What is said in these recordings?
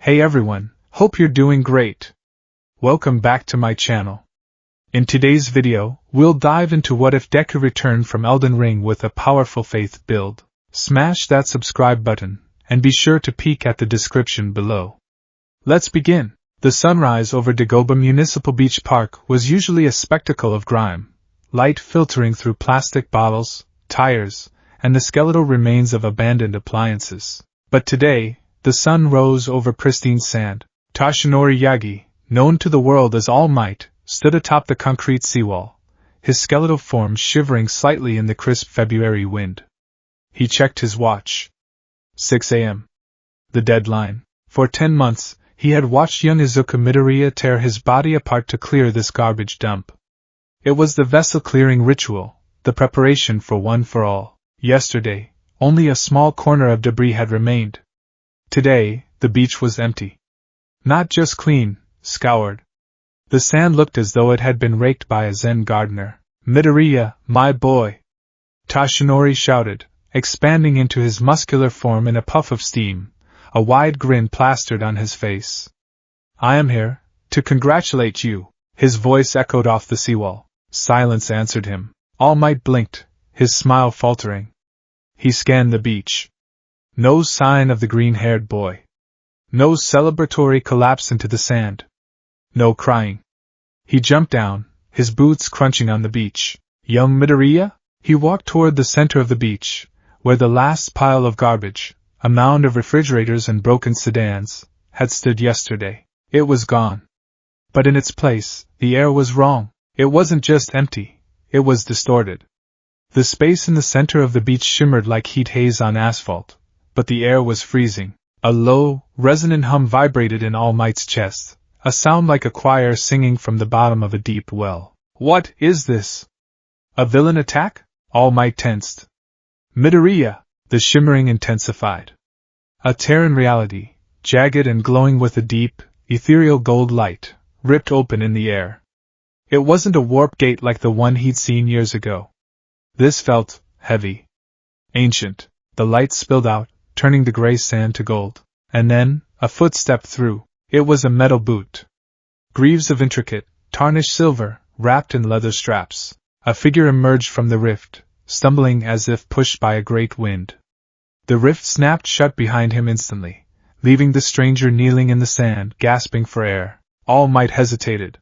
Hey everyone, hope you're doing great. Welcome back to my channel. In today's video, we'll dive into what if Deku returned from Elden Ring with a powerful faith build. Smash that subscribe button, and be sure to peek at the description below. Let's begin. The sunrise over Dagoba Municipal Beach Park was usually a spectacle of grime, light filtering through plastic bottles, tires, and the skeletal remains of abandoned appliances. But today, the sun rose over pristine sand. Toshinori Yagi, known to the world as All Might, stood atop the concrete seawall, his skeletal form shivering slightly in the crisp February wind. He checked his watch. 6 a.m. The deadline. For 10 months, he had watched young Izuku Midoriya tear his body apart to clear this garbage dump. It was the vessel-clearing ritual, the preparation for one for all. Yesterday, only a small corner of debris had remained. Today, the beach was empty. Not just clean, scoured. The sand looked as though it had been raked by a Zen gardener. "Midoriya, my boy!" Toshinori shouted, expanding into his muscular form in a puff of steam, a wide grin plastered on his face. "I am here, to congratulate you." His voice echoed off the seawall. Silence answered him. All Might blinked, his smile faltering. He scanned the beach. No sign of the green-haired boy. No celebratory collapse into the sand. No crying. He jumped down, his boots crunching on the beach. "Young Midoriya?" He walked toward the center of the beach, where the last pile of garbage, a mound of refrigerators and broken sedans, had stood yesterday. It was gone. But in its place, the air was wrong. It wasn't just empty, it was distorted. The space in the center of the beach shimmered like heat haze on asphalt, but the air was freezing. A low, resonant hum vibrated in All Might's chest, a sound like a choir singing from the bottom of a deep well. "What is this? A villain attack?" All Might tensed. "Midoriya!" The shimmering intensified. A tear in reality, jagged and glowing with a deep, ethereal gold light, ripped open in the air. It wasn't a warp gate like the one he'd seen years ago. This felt heavy. Ancient. The light spilled out, turning the gray sand to gold. And then, a foot stepped through. It was a metal boot. Greaves of intricate, tarnished silver, wrapped in leather straps. A figure emerged from the rift, stumbling as if pushed by a great wind. The rift snapped shut behind him instantly, leaving the stranger kneeling in the sand, gasping for air. All Might hesitated.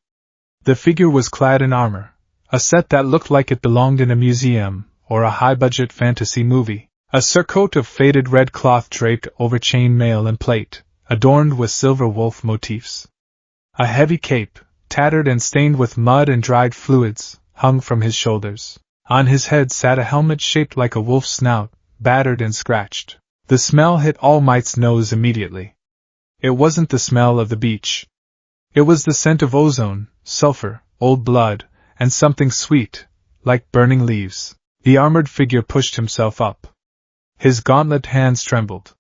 The figure was clad in armor, a set that looked like it belonged in a museum or a high-budget fantasy movie. A surcoat of faded red cloth draped over chain mail and plate, adorned with silver wolf motifs. A heavy cape, tattered and stained with mud and dried fluids, hung from his shoulders. On his head sat a helmet shaped like a wolf's snout, battered and scratched. The smell hit All Might's nose immediately. It wasn't the smell of the beach. It was the scent of ozone, sulfur, old blood, and something sweet, like burning leaves. The armored figure pushed himself up. His gauntlet hands trembled.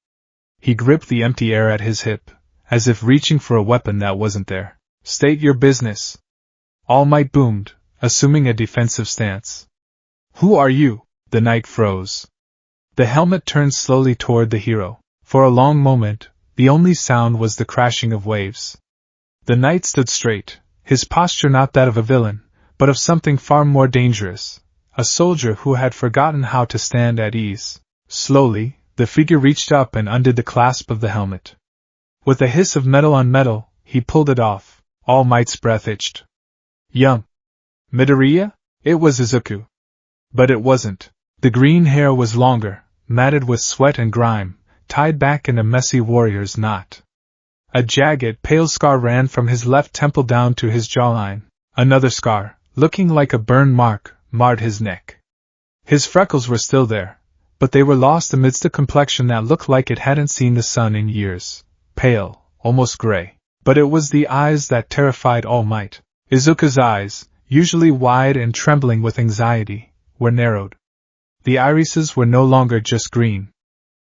He gripped the empty air at his hip, as if reaching for a weapon that wasn't there. "State your business." All Might boomed, assuming a defensive stance. "Who are you?" The knight froze. The helmet turned slowly toward the hero. For a long moment, the only sound was the crashing of waves. The knight stood straight, his posture not that of a villain, but of something far more dangerous, a soldier who had forgotten how to stand at ease. Slowly, the figure reached up and undid the clasp of the helmet. With a hiss of metal on metal, he pulled it off. All Might's breath itched. "Young Midoriya?" It was Izuku. But it wasn't. The green hair was longer, matted with sweat and grime, tied back in a messy warrior's knot. A jagged, pale scar ran from his left temple down to his jawline. Another scar, looking like a burn mark, marred his neck. His freckles were still there, but they were lost amidst a complexion that looked like it hadn't seen the sun in years, pale, almost gray. But it was the eyes that terrified All Might. Izuku's eyes, usually wide and trembling with anxiety, were narrowed. The irises were no longer just green.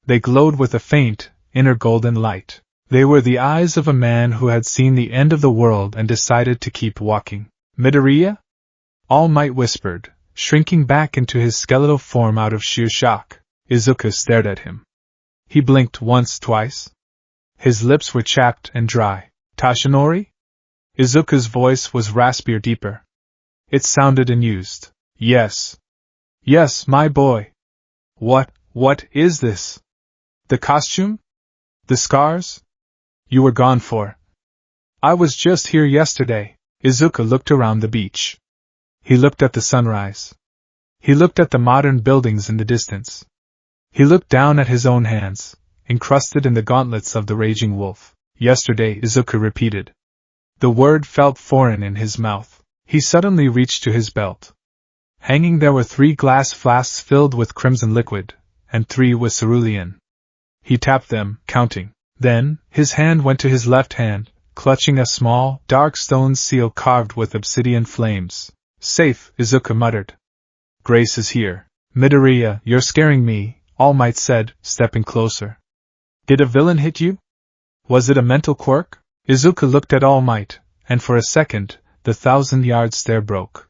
They glowed with a faint, inner golden light. They were the eyes of a man who had seen the end of the world and decided to keep walking. "Midoriya?" All Might whispered, shrinking back into his skeletal form out of sheer shock. Izuku stared at him. He blinked once, twice. His lips were chapped and dry. Tashinori? Izuku's voice was raspier, deeper. It sounded amused. Yes. Yes, my boy. What is this? The costume? The scars? You were gone for. I was just here yesterday. Izuku looked around the beach. He looked at the sunrise. He looked at the modern buildings in the distance. He looked down at his own hands, encrusted in the gauntlets of the raging wolf. Yesterday, Izuku repeated. The word felt foreign in his mouth. He suddenly reached to his belt. Hanging there were 3 glass flasks filled with crimson liquid, and 3 with cerulean. He tapped them, counting. Then, his hand went to his left hand, clutching a small, dark stone seal carved with obsidian flames. Safe, Izuku muttered. Grace is here. Midoriya, you're scaring me, All Might said, stepping closer. Did a villain hit you? Was it a mental quirk? Izuku looked at All Might, and for a second, the 1,000-yard stare broke.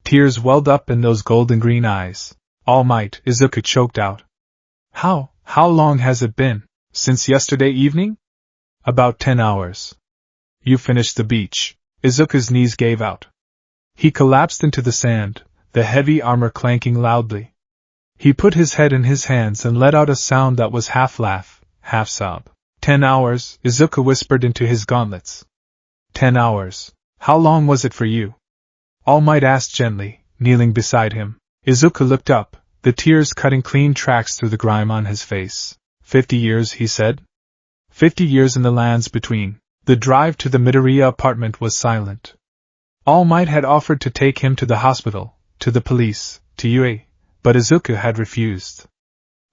Tears welled up in those golden-green eyes. All Might, Izuku choked out. How long has it been? Since yesterday evening? About 10 hours. You finished the beach. Izuku's knees gave out. He collapsed into the sand, the heavy armor clanking loudly. He put his head in his hands and let out a sound that was half laugh, half sob. 10 hours, Izuku whispered into his gauntlets. 10 hours. How long was it for you? All Might asked gently, kneeling beside him. Izuku looked up, the tears cutting clean tracks through the grime on his face. 50 years, he said. 50 years in the lands between. The drive to the Midoriya apartment was silent. All Might had offered to take him to the hospital, to the police, to UA, but Izuku had refused.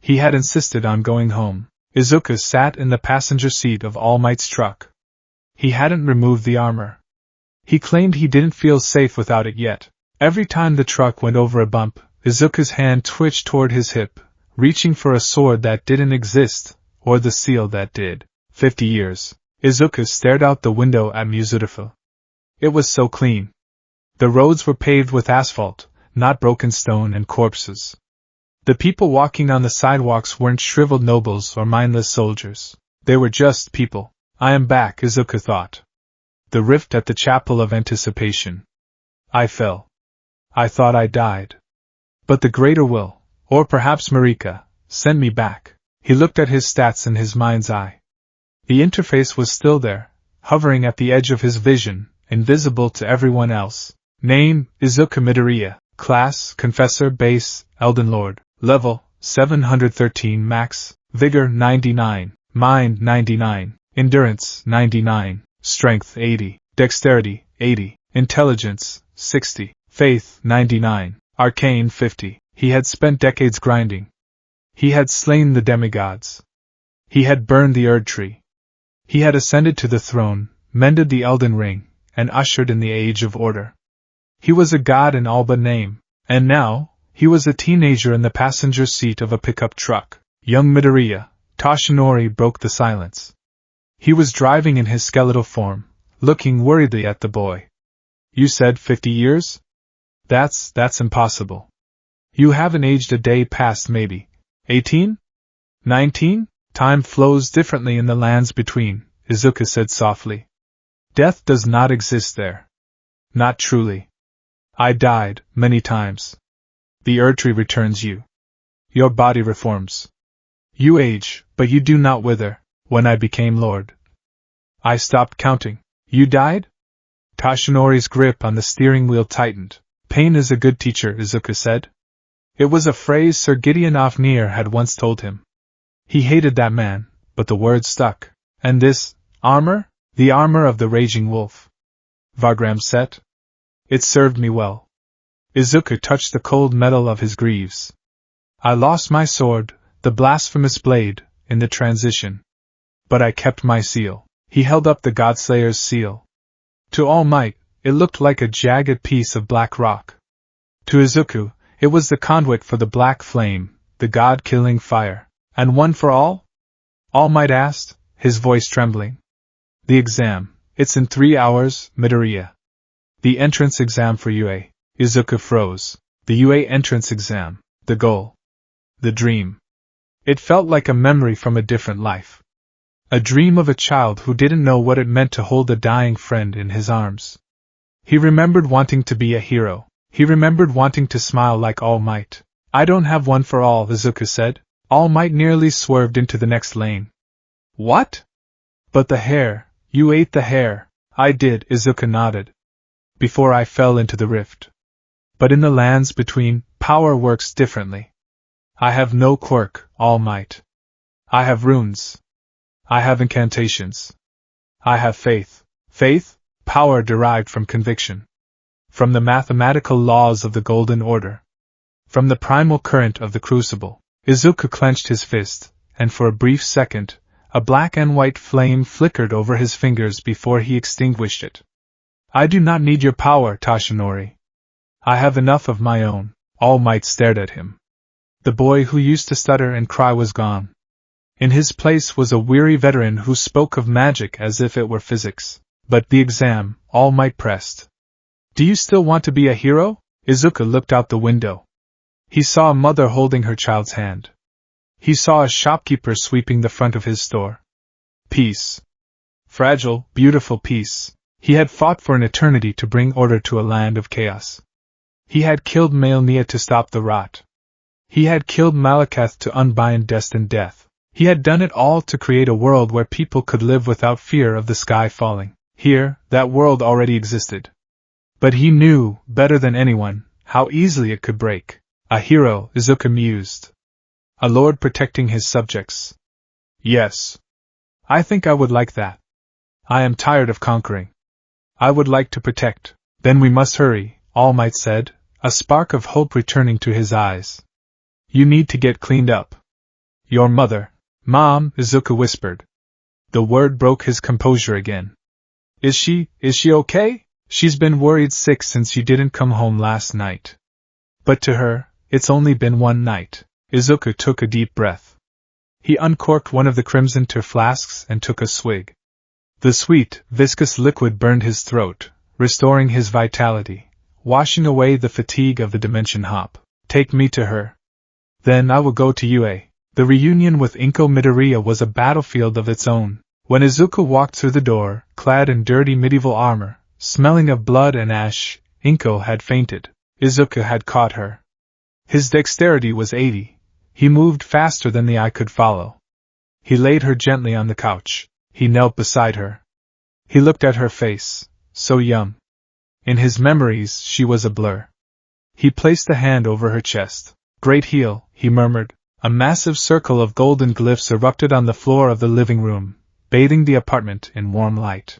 He had insisted on going home. Izuku sat in the passenger seat of All Might's truck. He hadn't removed the armor. He claimed he didn't feel safe without it yet. Every time the truck went over a bump, Izuku's hand twitched toward his hip, reaching for a sword that didn't exist, or the seal that did. 50 years. Izuku stared out the window at Muzurifu. It was so clean. The roads were paved with asphalt, not broken stone and corpses. The people walking on the sidewalks weren't shriveled nobles or mindless soldiers. They were just people. I am back, Izuku thought. The rift at the chapel of anticipation. I fell. I thought I died. But the greater will, or perhaps Marika, sent me back. He looked at his stats in his mind's eye. The interface was still there, hovering at the edge of his vision, invisible to everyone else. Name, Izuku Midoriya. Class, Confessor Base, Elden Lord. Level, 713 Max. Vigor 99. Mind 99. Endurance 99. Strength 80. Dexterity 80. Intelligence 60. Faith 99. Arcane 50. He had spent decades grinding. He had slain the demigods. He had burned the Erd Tree. He had ascended to the throne, mended the Elden Ring, and ushered in the Age of Order. He was a god in all but name, and now, he was a teenager in the passenger seat of a pickup truck. Young Midoriya, Tashinori broke the silence. He was driving in his skeletal form, looking worriedly at the boy. You said 50 years? That's impossible. You haven't aged a day past maybe 18? 19? Time flows differently in the lands between, Izuku said softly. Death does not exist there. Not truly. I died, many times. The Erd Tree returns you. Your body reforms. You age, but you do not wither. When I became Lord, I stopped counting. You died? Tashinori's grip on the steering wheel tightened. Pain is a good teacher, Izuku said. It was a phrase Sir Gideon Ofnir had once told him. He hated that man, but the word stuck. And this, armor? The armor of the raging wolf. Vargram set. It served me well. Izuku touched the cold metal of his greaves. I lost my sword, the blasphemous blade, in the transition. But I kept my seal. He held up the Godslayer's seal. To All Might, it looked like a jagged piece of black rock. To Izuku, it was the conduit for the black flame, the god-killing fire. And one for all? All Might asked, his voice trembling. The exam. It's in 3 hours, Midoriya. The entrance exam for UA. Izuku froze. The UA entrance exam. The goal. The dream. It felt like a memory from a different life. A dream of a child who didn't know what it meant to hold a dying friend in his arms. He remembered wanting to be a hero. He remembered wanting to smile like All Might. I don't have one for all, Izuku said. All Might nearly swerved into the next lane. What? But the hare, you ate the hare. I did, Izuku nodded. Before I fell into the rift. But in the lands between, power works differently. I have no quirk, All Might. I have runes. I have incantations. I have faith. Faith? Power derived from conviction. From the mathematical laws of the Golden Order. From the primal current of the Crucible. Izuku clenched his fist, and for a brief second, a black and white flame flickered over his fingers before he extinguished it. I do not need your power, Tashinori. I have enough of my own. All Might stared at him. The boy who used to stutter and cry was gone. In his place was a weary veteran who spoke of magic as if it were physics. But the exam, All Might pressed. Do you still want to be a hero? Izuku looked out the window. He saw a mother holding her child's hand. He saw a shopkeeper sweeping the front of his store. Peace. Fragile, beautiful peace. He had fought for an eternity to bring order to a land of chaos. He had killed Malenia to stop the rot. He had killed Malakath to unbind destined death. He had done it all to create a world where people could live without fear of the sky falling. Here, that world already existed. But he knew, better than anyone, how easily it could break. A hero, Izuku mused. A lord protecting his subjects. Yes. I think I would like that. I am tired of conquering. I would like to protect. Then we must hurry, All Might said, a spark of hope returning to his eyes. You need to get cleaned up. Your mother. Mom, Izuku whispered. The word broke his composure again. Is she okay? She's been worried sick since you didn't come home last night. But to her, it's only been one night. Izuku took a deep breath. He uncorked one of the crimson tear flasks and took a swig. The sweet, viscous liquid burned his throat, restoring his vitality, washing away the fatigue of the dimension hop. Take me to her. Then I will go to Ue. The reunion with Inko Midoriya was a battlefield of its own. When Izuku walked through the door, clad in dirty medieval armor, smelling of blood and ash, Inko had fainted. Izuku had caught her. His dexterity was 80. He moved faster than the eye could follow. He laid her gently on the couch. He knelt beside her. He looked at her face, so young. In his memories, she was a blur. He placed a hand over her chest. Great Heel, he murmured. A massive circle of golden glyphs erupted on the floor of the living room, bathing the apartment in warm light.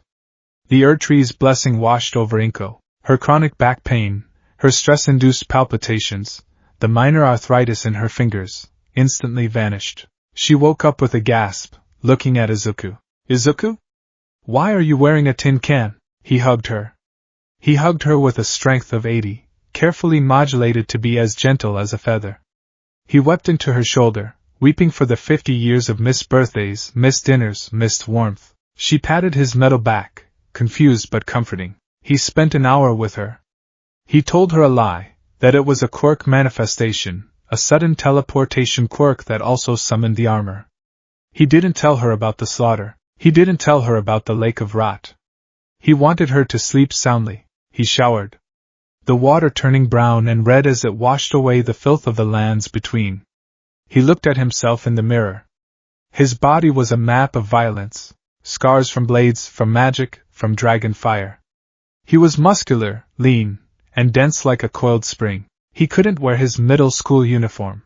The Erdtree's blessing washed over Inko. Her chronic back pain, her stress-induced palpitations, the minor arthritis in her fingers, instantly vanished. She woke up with a gasp, looking at Izuku. Izuku? Why are you wearing a tin can? He hugged her. He hugged her with a strength of 80, carefully modulated to be as gentle as a feather. He wept into her shoulder, weeping for the 50 years of missed birthdays, missed dinners, missed warmth. She patted his metal back, confused but comforting. He spent an hour with her. He told her a lie, that it was a quirk manifestation, a sudden teleportation quirk that also summoned the armor. He didn't tell her about the slaughter. He didn't tell her about the lake of rot. He wanted her to sleep soundly. He showered. The water turning brown and red as it washed away the filth of the lands between. He looked at himself in the mirror. His body was a map of violence, scars from blades, from magic, from dragon fire. He was muscular, lean, and dense like a coiled spring. He couldn't wear his middle school uniform.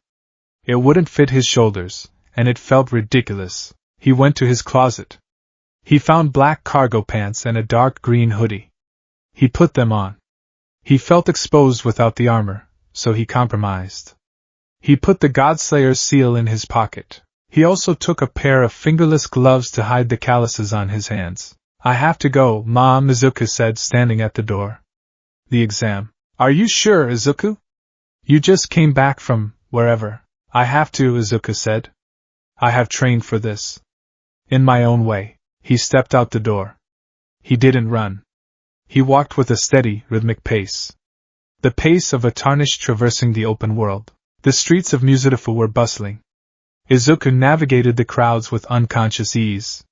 It wouldn't fit his shoulders, and it felt ridiculous. He went to his closet. He found black cargo pants and a dark green hoodie. He put them on. He felt exposed without the armor, so he compromised. He put the Godslayer's seal in his pocket. He also took a pair of fingerless gloves to hide the calluses on his hands. I have to go, Mom, Izuku said, standing at the door. The exam. Are you sure, Izuku? You just came back from wherever. I have to, Izuku said. I have trained for this. In my own way. He stepped out the door. He didn't run. He walked with a steady, rhythmic pace. The pace of a tarnished traversing the open world. The streets of Muzidafu were bustling. Izuku navigated the crowds with unconscious ease.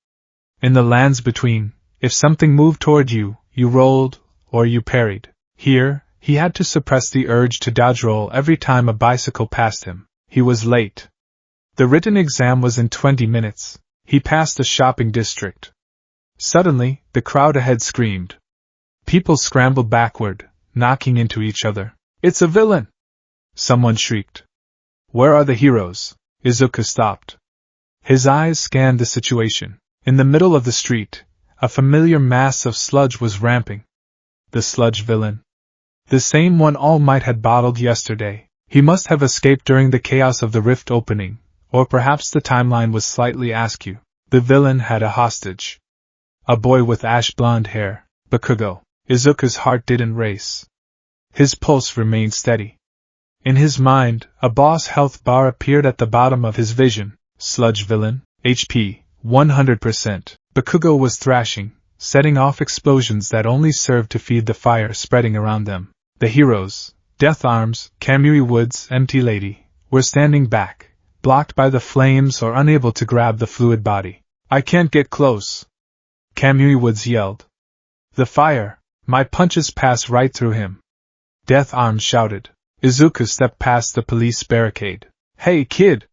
In the lands between, if something moved toward you, you rolled, or you parried. Here, he had to suppress the urge to dodge roll every time a bicycle passed him. He was late. The written exam was in 20 minutes. He passed a shopping district. Suddenly, the crowd ahead screamed. People scrambled backward, knocking into each other. "It's a villain!" Someone shrieked. "Where are the heroes?" Izuku stopped. His eyes scanned the situation. In the middle of the street, a familiar mass of sludge was ramping. The sludge villain. The same one All Might had bottled yesterday. He must have escaped during the chaos of the rift opening, or perhaps the timeline was slightly askew. The villain had a hostage. A boy with ash blonde hair, Bakugo. Izuku's heart didn't race. His pulse remained steady. In his mind, a boss health bar appeared at the bottom of his vision. Sludge villain, HP, 100%. Bakugo was thrashing, setting off explosions that only served to feed the fire spreading around them. The heroes, Death Arms, Kamui Woods, Empty Lady, were standing back, blocked by the flames or unable to grab the fluid body. "I can't get close," Kamui Woods yelled. "The fire, my punches pass right through him." Death Arms shouted. Izuku stepped past the police barricade. "Hey kid!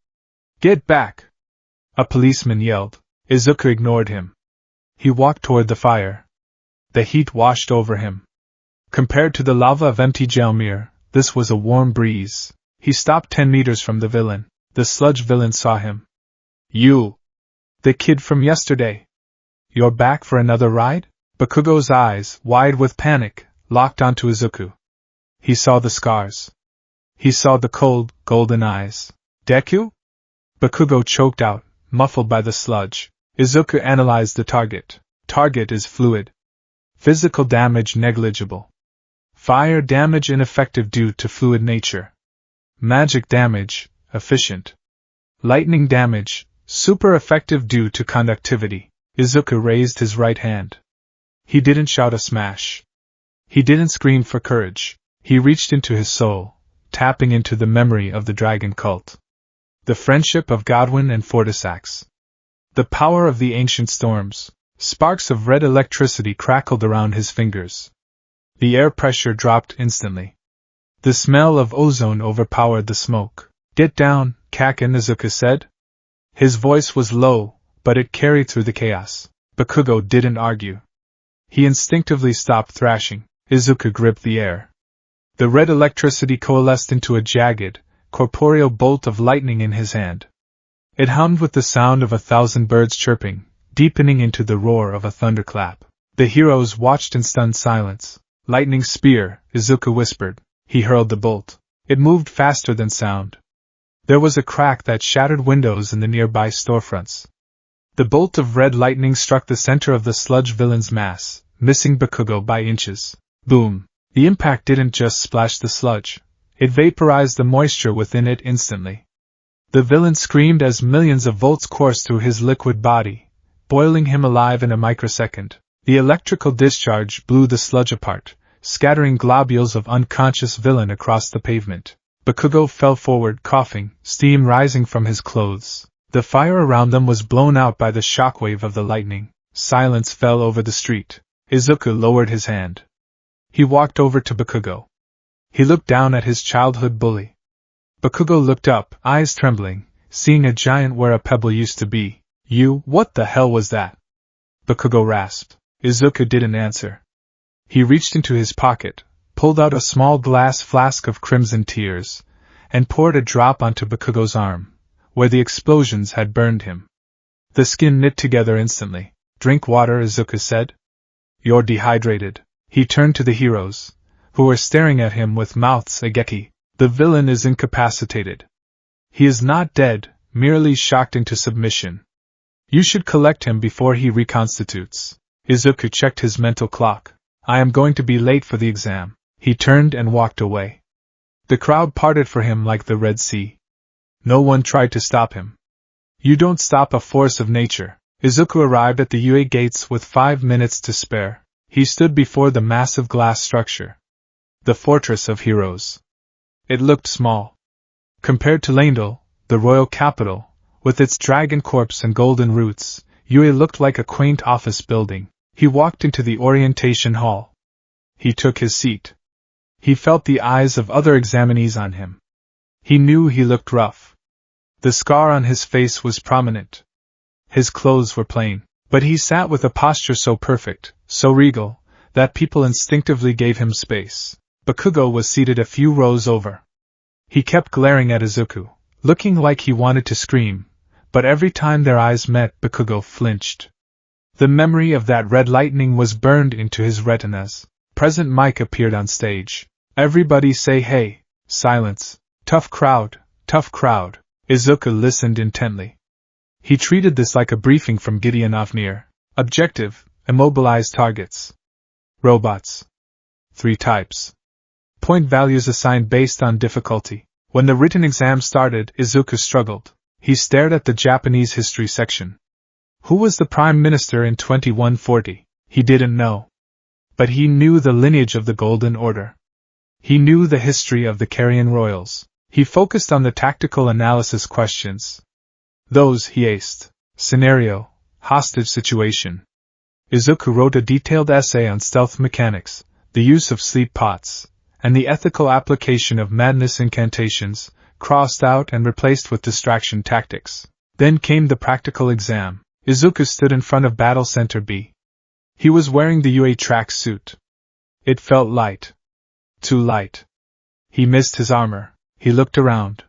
Get back!" A policeman yelled. Izuku ignored him. He walked toward the fire. The heat washed over him. Compared to the lava of empty Gelmir, this was a warm breeze. He stopped 10 meters from the villain. The sludge villain saw him. "You! The kid from yesterday! You're back for another ride?" Bakugo's eyes, wide with panic, locked onto Izuku. He saw the scars. He saw the cold, golden eyes. "Deku?" Bakugo choked out, muffled by the sludge. Izuku analyzed the target. Target is fluid. Physical damage negligible. Fire damage ineffective due to fluid nature. Magic damage, efficient. Lightning damage, super effective due to conductivity. Izuku raised his right hand. He didn't shout a smash. He didn't scream for courage. He reached into his soul, tapping into the memory of the dragon cult. The friendship of Godwin and Fortisax. The power of the ancient storms. Sparks of red electricity crackled around his fingers. The air pressure dropped instantly. The smell of ozone overpowered the smoke. "Get down, Kaken," Izuku said. His voice was low, but it carried through the chaos. Bakugo didn't argue. He instinctively stopped thrashing. Izuku gripped the air. The red electricity coalesced into a jagged, corporeal bolt of lightning in his hand. It hummed with the sound of 1,000 birds chirping, deepening into the roar of a thunderclap. The heroes watched in stunned silence. "Lightning spear," Izuku whispered. He hurled the bolt. It moved faster than sound. There was a crack that shattered windows in the nearby storefronts. The bolt of red lightning struck the center of the sludge villain's mass, missing Bakugo by inches. Boom! The impact didn't just splash the sludge. It vaporized the moisture within it instantly. The villain screamed as millions of volts coursed through his liquid body, boiling him alive in a microsecond. The electrical discharge blew the sludge apart, scattering globules of unconscious villain across the pavement. Bakugo fell forward coughing, steam rising from his clothes. The fire around them was blown out by the shockwave of the lightning. Silence fell over the street. Izuku lowered his hand. He walked over to Bakugo. He looked down at his childhood bully. Bakugo looked up, eyes trembling, seeing a giant where a pebble used to be. What the hell was that?" Bakugo rasped. Izuku didn't answer. He reached into his pocket, pulled out a small glass flask of crimson tears, and poured a drop onto Bakugo's arm, where the explosions had burned him. The skin knit together instantly. "Drink water," Izuku said. "You're dehydrated." He turned to the heroes, who were staring at him with mouths agape. "The villain is incapacitated. He is not dead, merely shocked into submission. You should collect him before he reconstitutes." Izuku checked his mental clock. "I am going to be late for the exam." He turned and walked away. The crowd parted for him like the Red Sea. No one tried to stop him. You don't stop a force of nature. Izuku arrived at the UA gates with 5 minutes to spare. He stood before the massive glass structure. The Fortress of Heroes. It looked small. Compared to Leyndell, the royal capital, with its dragon corpse and golden roots, Yue looked like a quaint office building. He walked into the orientation hall. He took his seat. He felt the eyes of other examinees on him. He knew he looked rough. The scar on his face was prominent. His clothes were plain, but he sat with a posture so perfect, so regal, that people instinctively gave him space. Bakugo was seated a few rows over. He kept glaring at Izuku, looking like he wanted to scream, but every time their eyes met, Bakugo flinched. The memory of that red lightning was burned into his retinas. President Mike appeared on stage. Everybody say hey. Silence. Tough crowd, tough crowd. Izuku listened intently. He treated this like a briefing from Gideon Ofnir. Objective: immobilize targets. Robots. 3 types. Point values assigned based on difficulty. When the written exam started, Izuku struggled. He stared at the Japanese history section. Who was the Prime Minister in 2140? He didn't know. But he knew the lineage of the Golden Order. He knew the history of the Carian royals. He focused on the tactical analysis questions. Those he aced. Scenario: hostage situation. Izuku wrote a detailed essay on stealth mechanics, the use of sleep pots, and the ethical application of madness incantations, crossed out and replaced with distraction tactics. Then came the practical exam. Izuku stood in front of Battle Center B. He was wearing the UA track suit. It felt light. Too light. He missed his armor. He looked around.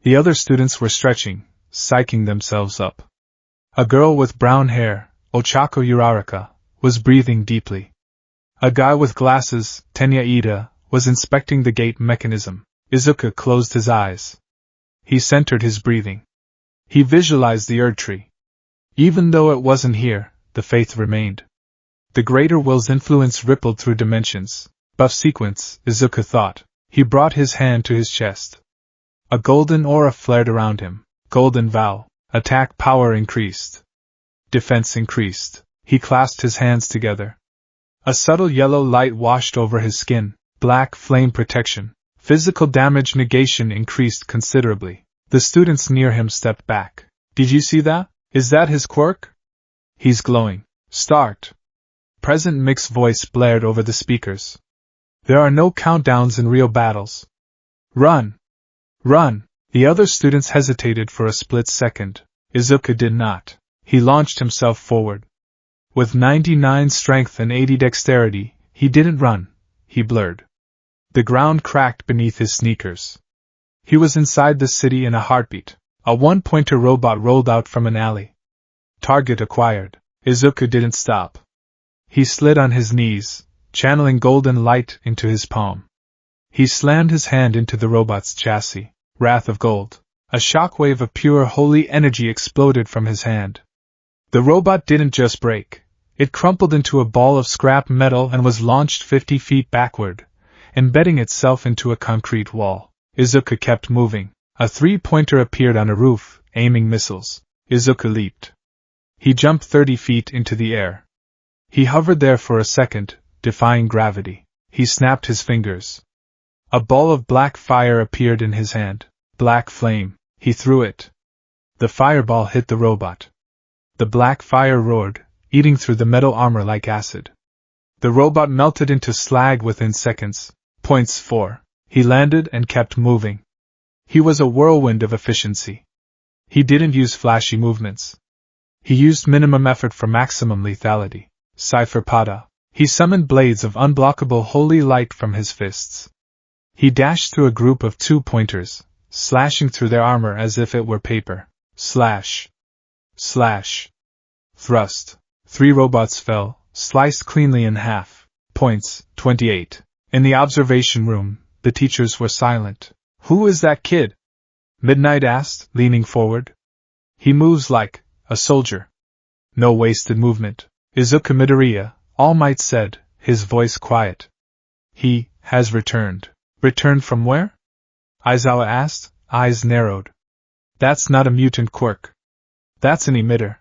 The other students were stretching, psyching themselves up. A girl with brown hair, Ochako Uraraka, was breathing deeply. A guy with glasses, Tenya Ida, was inspecting the gate mechanism. Izuku closed his eyes. He centered his breathing. He visualized the Erd Tree. Even though it wasn't here, the faith remained. The greater will's influence rippled through dimensions. Buff sequence, Izuku thought. He brought his hand to his chest. A golden aura flared around him. Golden vow. Attack power increased. Defense increased. He clasped his hands together. A subtle yellow light washed over his skin. Black flame protection. Physical damage negation increased considerably. The students near him stepped back. Did you see that? Is that his quirk? He's glowing. Start. President Mick's voice blared over the speakers. There are no countdowns in real battles. Run! Run! The other students hesitated for a split second. Izuku did not. He launched himself forward. With 99 strength and 80 dexterity, he didn't run. He blurred. The ground cracked beneath his sneakers. He was inside the city in a heartbeat. A one-pointer robot rolled out from an alley. Target acquired. Izuku didn't stop. He slid on his knees, channeling golden light into his palm. He slammed his hand into the robot's chassis. Wrath of gold. A shockwave of pure holy energy exploded from his hand. The robot didn't just break. It crumpled into a ball of scrap metal and was launched 50 feet backward, embedding itself into a concrete wall. Izuku kept moving. A 3-pointer appeared on a roof, aiming missiles. Izuku leaped. He jumped 30 feet into the air. He hovered there for a second, defying gravity. He snapped his fingers. A ball of black fire appeared in his hand. Black flame. He threw it. The fireball hit the robot. The black fire roared, eating through the metal armor like acid. The robot melted into slag within seconds. Points 4. He landed and kept moving. He was a whirlwind of efficiency. He didn't use flashy movements. He used minimum effort for maximum lethality. Cipher Pada. He summoned blades of unblockable holy light from his fists. He dashed through a group of 2-pointers, slashing through their armor as if it were paper. Slash. Slash. Thrust. 3 robots fell, sliced cleanly in half. Points, 28. In the observation room, the teachers were silent. Who is that kid? Midnight asked, leaning forward. He moves like a soldier. No wasted movement. Izuku Midoriya, All Might said, his voice quiet. He has returned. Returned from where? Aizawa asked, eyes narrowed. That's not a mutant quirk. That's an emitter.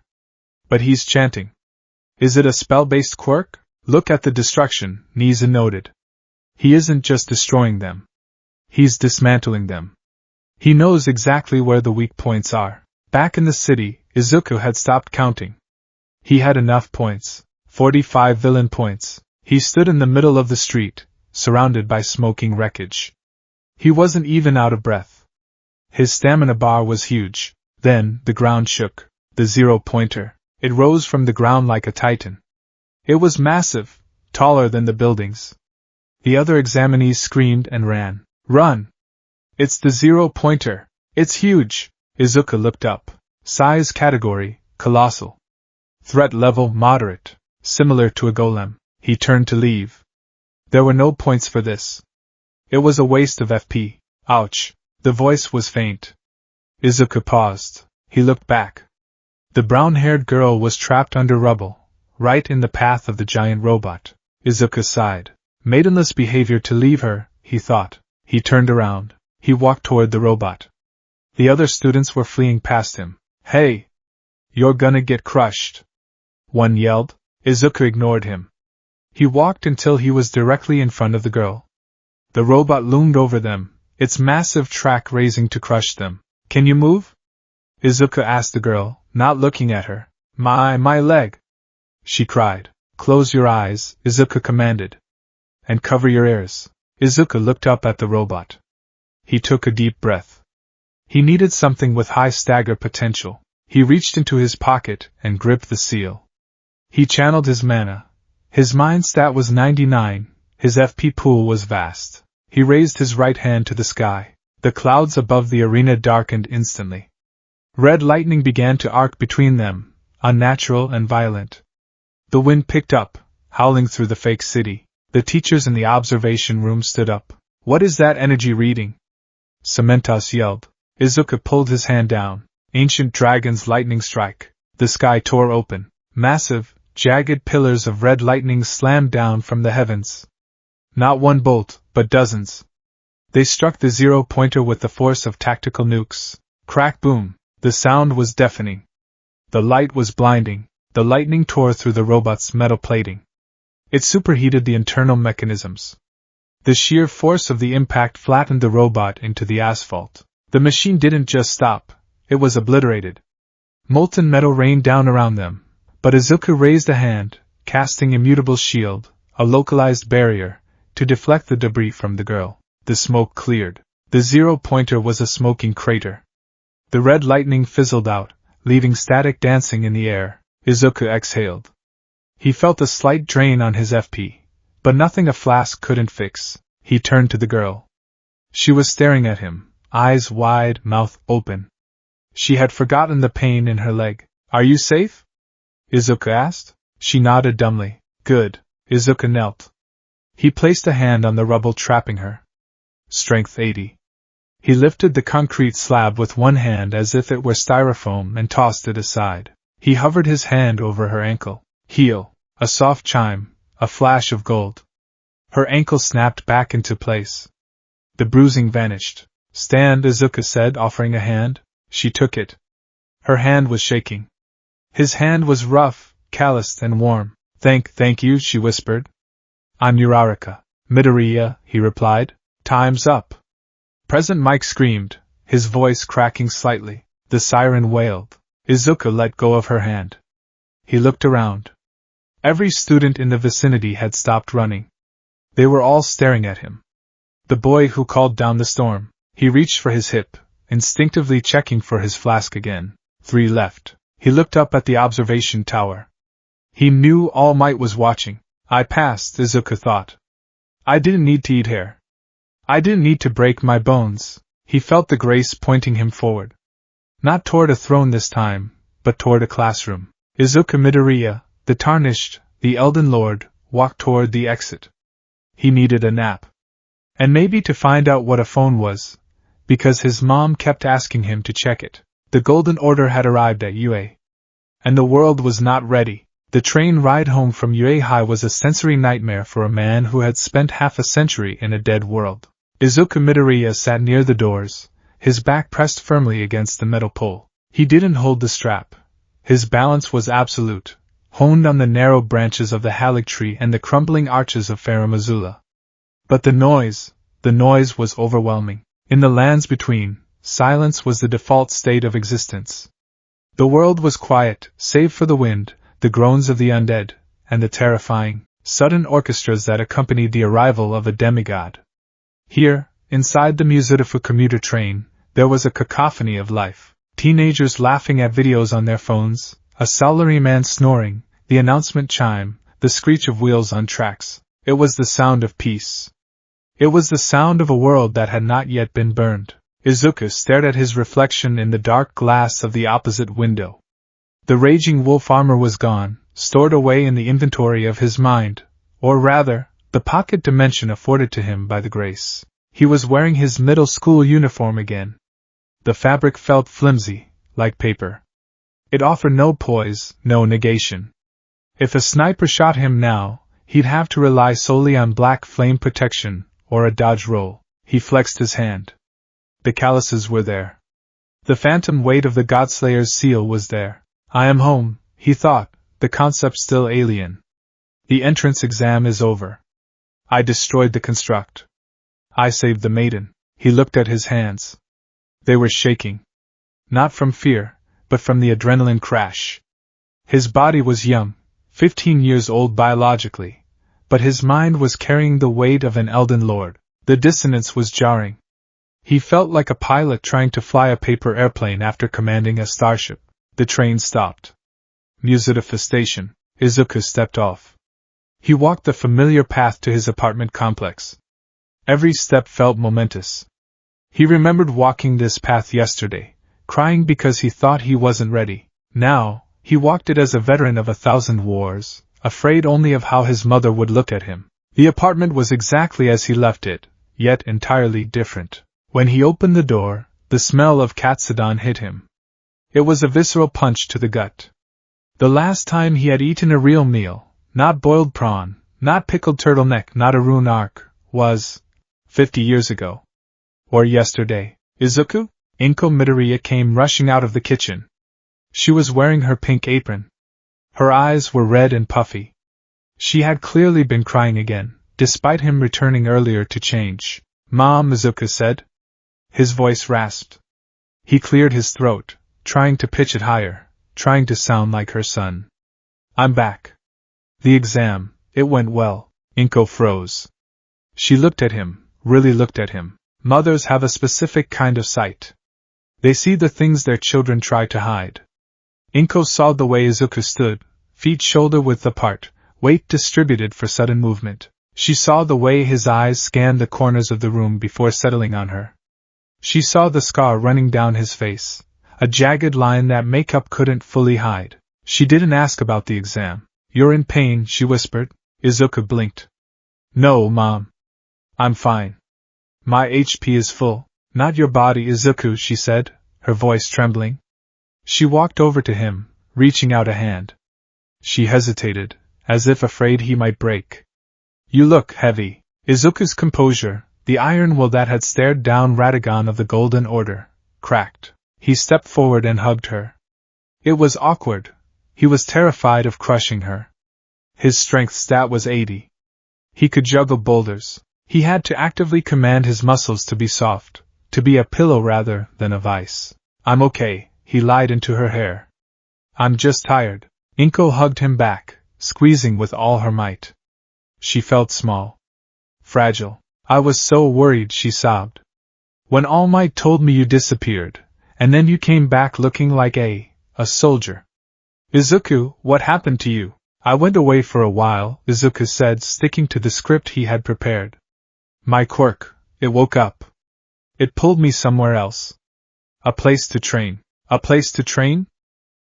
But he's chanting. Is it a spell-based quirk? Look at the destruction, Niza noted. He isn't just destroying them. He's dismantling them. He knows exactly where the weak points are. Back in the city, Izuku had stopped counting. He had enough points. 45 villain points. He stood in the middle of the street, surrounded by smoking wreckage. He wasn't even out of breath. His stamina bar was huge. Then, the ground shook. The 0-pointer. It rose from the ground like a titan. It was massive, taller than the buildings. The other examinees screamed and ran. Run! It's the 0-pointer. It's huge. Izuku looked up. Size category, colossal. Threat level, moderate. Similar to a golem. He turned to leave. There were no points for this. It was a waste of FP. Ouch. The voice was faint. Izuku paused. He looked back. The brown-haired girl was trapped under rubble, right in the path of the giant robot. Izuku sighed. Maidenless behavior to leave her, he thought. He turned around. He walked toward the robot. The other students were fleeing past him. Hey! You're gonna get crushed! One yelled. Izuku ignored him. He walked until he was directly in front of the girl. The robot loomed over them, its massive track raising to crush them. Can you move? Izuku asked the girl, not looking at her. My leg! She cried. Close your eyes, Izuku commanded. And cover your ears. Izuku looked up at the robot. He took a deep breath. He needed something with high stagger potential. He reached into his pocket and gripped the seal. He channeled his mana. His mind stat was 99, his FP pool was vast. He raised his right hand to the sky. The clouds above the arena darkened instantly. Red lightning began to arc between them, unnatural and violent. The wind picked up, howling through the fake city. The teachers in the observation room stood up. What is that energy reading? Cementos yelled. Izuku pulled his hand down. Ancient dragon's lightning strike. The sky tore open. Massive, jagged pillars of red lightning slammed down from the heavens. Not one bolt, but dozens. They struck the 0-pointer with the force of tactical nukes. Crack boom. The sound was deafening. The light was blinding. The lightning tore through the robot's metal plating. It superheated the internal mechanisms. The sheer force of the impact flattened the robot into the asphalt. The machine didn't just stop, it was obliterated. Molten metal rained down around them, but Izuku raised a hand, casting immutable shield, a localized barrier, to deflect the debris from the girl. The smoke cleared. The 0-pointer was a smoking crater. The red lightning fizzled out, leaving static dancing in the air. Izuku exhaled. He felt a slight drain on his FP, but nothing a flask couldn't fix. He turned to the girl. She was staring at him, eyes wide, mouth open. She had forgotten the pain in her leg. Are you safe? Izuku asked. She nodded dumbly. Good. Izuku knelt. He placed a hand on the rubble trapping her. Strength 80. He lifted the concrete slab with one hand as if it were styrofoam and tossed it aside. He hovered his hand over her ankle. Heel. A soft chime, a flash of gold. Her ankle snapped back into place. The bruising vanished. Stand, Izuku said, offering a hand. She took it. Her hand was shaking. His hand was rough, calloused and warm. Thank you, she whispered. I'm Uraraka. Midoriya, he replied. Time's up. Present Mike screamed, his voice cracking slightly. The siren wailed. Izuku let go of her hand. He looked around. Every student in the vicinity had stopped running. They were all staring at him. The boy who called down the storm. He reached for his hip, instinctively checking for his flask again. 3 left. He looked up at the observation tower. He knew All Might was watching. I passed, Izuku thought. I didn't need to eat hair. I didn't need to break my bones. He felt the grace pointing him forward. Not toward a throne this time, but toward a classroom. Izuku Midoriya, the Tarnished, the Elden Lord, walked toward the exit. He needed a nap. And maybe to find out what a phone was, because his mom kept asking him to check it. The Golden Order had arrived at UA. And the world was not ready. The train ride home from UA High was a sensory nightmare for a man who had spent half a century in a dead world. Izuku Midoriya sat near the doors, his back pressed firmly against the metal pole. He didn't hold the strap. His balance was absolute, honed on the narrow branches of the Halig tree and the crumbling arches of Faramazula. But the noise was overwhelming. In the lands between, silence was the default state of existence. The world was quiet, save for the wind, the groans of the undead, and the terrifying, sudden orchestras that accompanied the arrival of a demigod. Here, inside the Musitifu commuter train, there was a cacophony of life. Teenagers laughing at videos on their phones, a salaryman snoring, the announcement chime, the screech of wheels on tracks. It was the sound of peace. It was the sound of a world that had not yet been burned. Izuku stared at his reflection in the dark glass of the opposite window. The raging wolf armor was gone, stored away in the inventory of his mind, or rather, the pocket dimension afforded to him by the grace. He was wearing his middle school uniform again. The fabric felt flimsy, like paper. It offered no poise, no negation. If a sniper shot him now, he'd have to rely solely on black flame protection, or a dodge roll. He flexed his hand. The calluses were there. The phantom weight of the Godslayer's seal was there. I am home, he thought, the concept still alien. The entrance exam is over. I destroyed the construct. I saved the maiden. He looked at his hands. They were shaking. Not from fear, but from the adrenaline crash. His body was young, 15 years old biologically, but his mind was carrying the weight of an Elden Lord. The dissonance was jarring. He felt like a pilot trying to fly a paper airplane after commanding a starship. The train stopped. Musitifu Station. Izuku stepped off. He walked the familiar path to his apartment complex. Every step felt momentous. He remembered walking this path yesterday, crying because he thought he wasn't ready. Now, he walked it as a veteran of 1,000 wars, afraid only of how his mother would look at him. The apartment was exactly as he left it, yet entirely different. When he opened the door, the smell of katsudon hit him. It was a visceral punch to the gut. The last time he had eaten a real meal, not boiled prawn, not pickled turtleneck, not a rune arc, was 50 years ago. Or yesterday. Izuku? Inko Midoriya came rushing out of the kitchen. She was wearing her pink apron. Her eyes were red and puffy. She had clearly been crying again, despite him returning earlier to change. Mom, Izuku said. His voice rasped. He cleared his throat, trying to pitch it higher, trying to sound like her son. I'm back. The exam, it went well. Inko froze. She looked at him, really looked at him. Mothers have a specific kind of sight. They see the things their children try to hide. Inko saw the way Izuku stood, feet shoulder-width apart, weight distributed for sudden movement. She saw the way his eyes scanned the corners of the room before settling on her. She saw the scar running down his face, a jagged line that makeup couldn't fully hide. She didn't ask about the exam. You're in pain, she whispered. Izuku blinked. No, Mom. I'm fine. My HP is full. Not your body, Izuku, she said, her voice trembling. She walked over to him, reaching out a hand. She hesitated, as if afraid he might break. You look heavy. Izuku's composure, the iron will that had stared down Radagon of the Golden Order, cracked. He stepped forward and hugged her. It was awkward. He was terrified of crushing her. His strength stat was 80. He could juggle boulders. He had to actively command his muscles to be soft, to be a pillow rather than a vice. I'm okay, he lied into her hair. I'm just tired. Inko hugged him back, squeezing with all her might. She felt small. Fragile. I was so worried, she sobbed. When All Might told me you disappeared, and then you came back looking like a soldier. Izuku, what happened to you? I went away for a while, Izuku said, sticking to the script he had prepared. My quirk, it woke up. It pulled me somewhere else. A place to train. A place to train?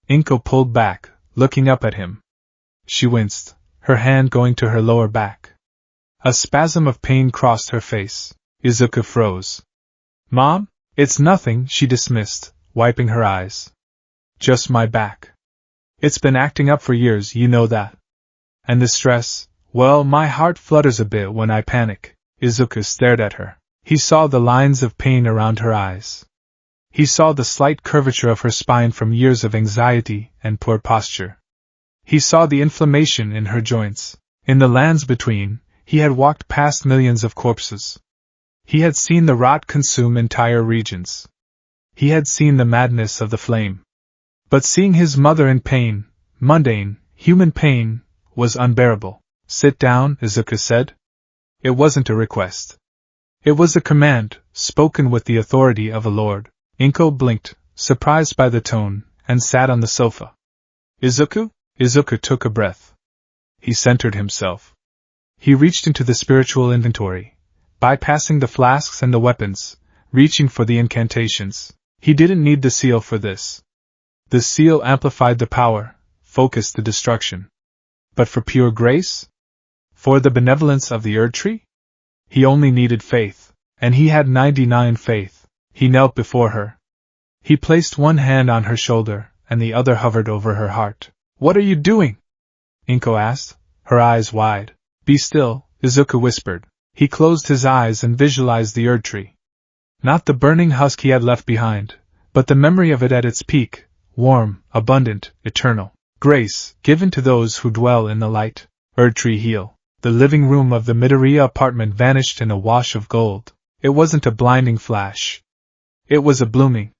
Inko pulled back, looking up at him. She winced, her hand going to her lower back. A spasm of pain crossed her face. Izuku froze. Mom? It's nothing, she dismissed, wiping her eyes. Just my back. It's been acting up for years, you know that. And the stress, well, my heart flutters a bit when I panic. Izuku stared at her. He saw the lines of pain around her eyes. He saw the slight curvature of her spine from years of anxiety and poor posture. He saw the inflammation in her joints. In the lands between, he had walked past millions of corpses. He had seen the rot consume entire regions. He had seen the madness of the flame. But seeing his mother in pain, mundane, human pain, was unbearable. "Sit down," Izuku said. It wasn't a request. It was a command, spoken with the authority of a lord. Inko blinked, surprised by the tone, and sat on the sofa. "Izuku?" Izuku took a breath. He centered himself. He reached into the spiritual inventory, bypassing the flasks and the weapons, reaching for the incantations. He didn't need the seal for this. The seal amplified the power, focused the destruction. But for pure grace? For the benevolence of the Erdtree? He only needed faith, and he had 99 faith. He knelt before her. He placed one hand on her shoulder, and the other hovered over her heart. "What are you doing?" Inko asked, her eyes wide. "Be still," Izuku whispered. He closed his eyes and visualized the Erdtree. Not the burning husk he had left behind, but the memory of it at its peak, warm, abundant, eternal. Grace, given to those who dwell in the light. Erdtree heal. The living room of the Midoriya apartment vanished in a wash of gold. It wasn't a blinding flash. It was a blooming.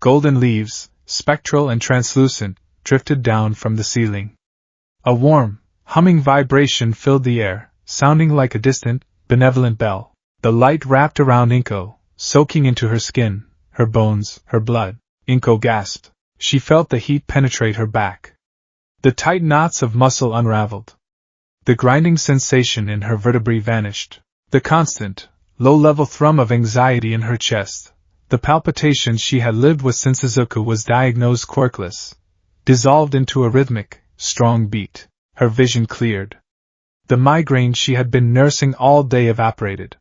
Golden leaves, spectral and translucent, drifted down from the ceiling. A warm, humming vibration filled the air, sounding like a distant, benevolent bell. The light wrapped around Inko, soaking into her skin, her bones, her blood. Inko gasped. She felt the heat penetrate her back. The tight knots of muscle unraveled. The grinding sensation in her vertebrae vanished. The constant, low-level thrum of anxiety in her chest, the palpitations she had lived with since Izuku was diagnosed quirkless, dissolved into a rhythmic, strong beat. Her vision cleared. The migraine she had been nursing all day evaporated.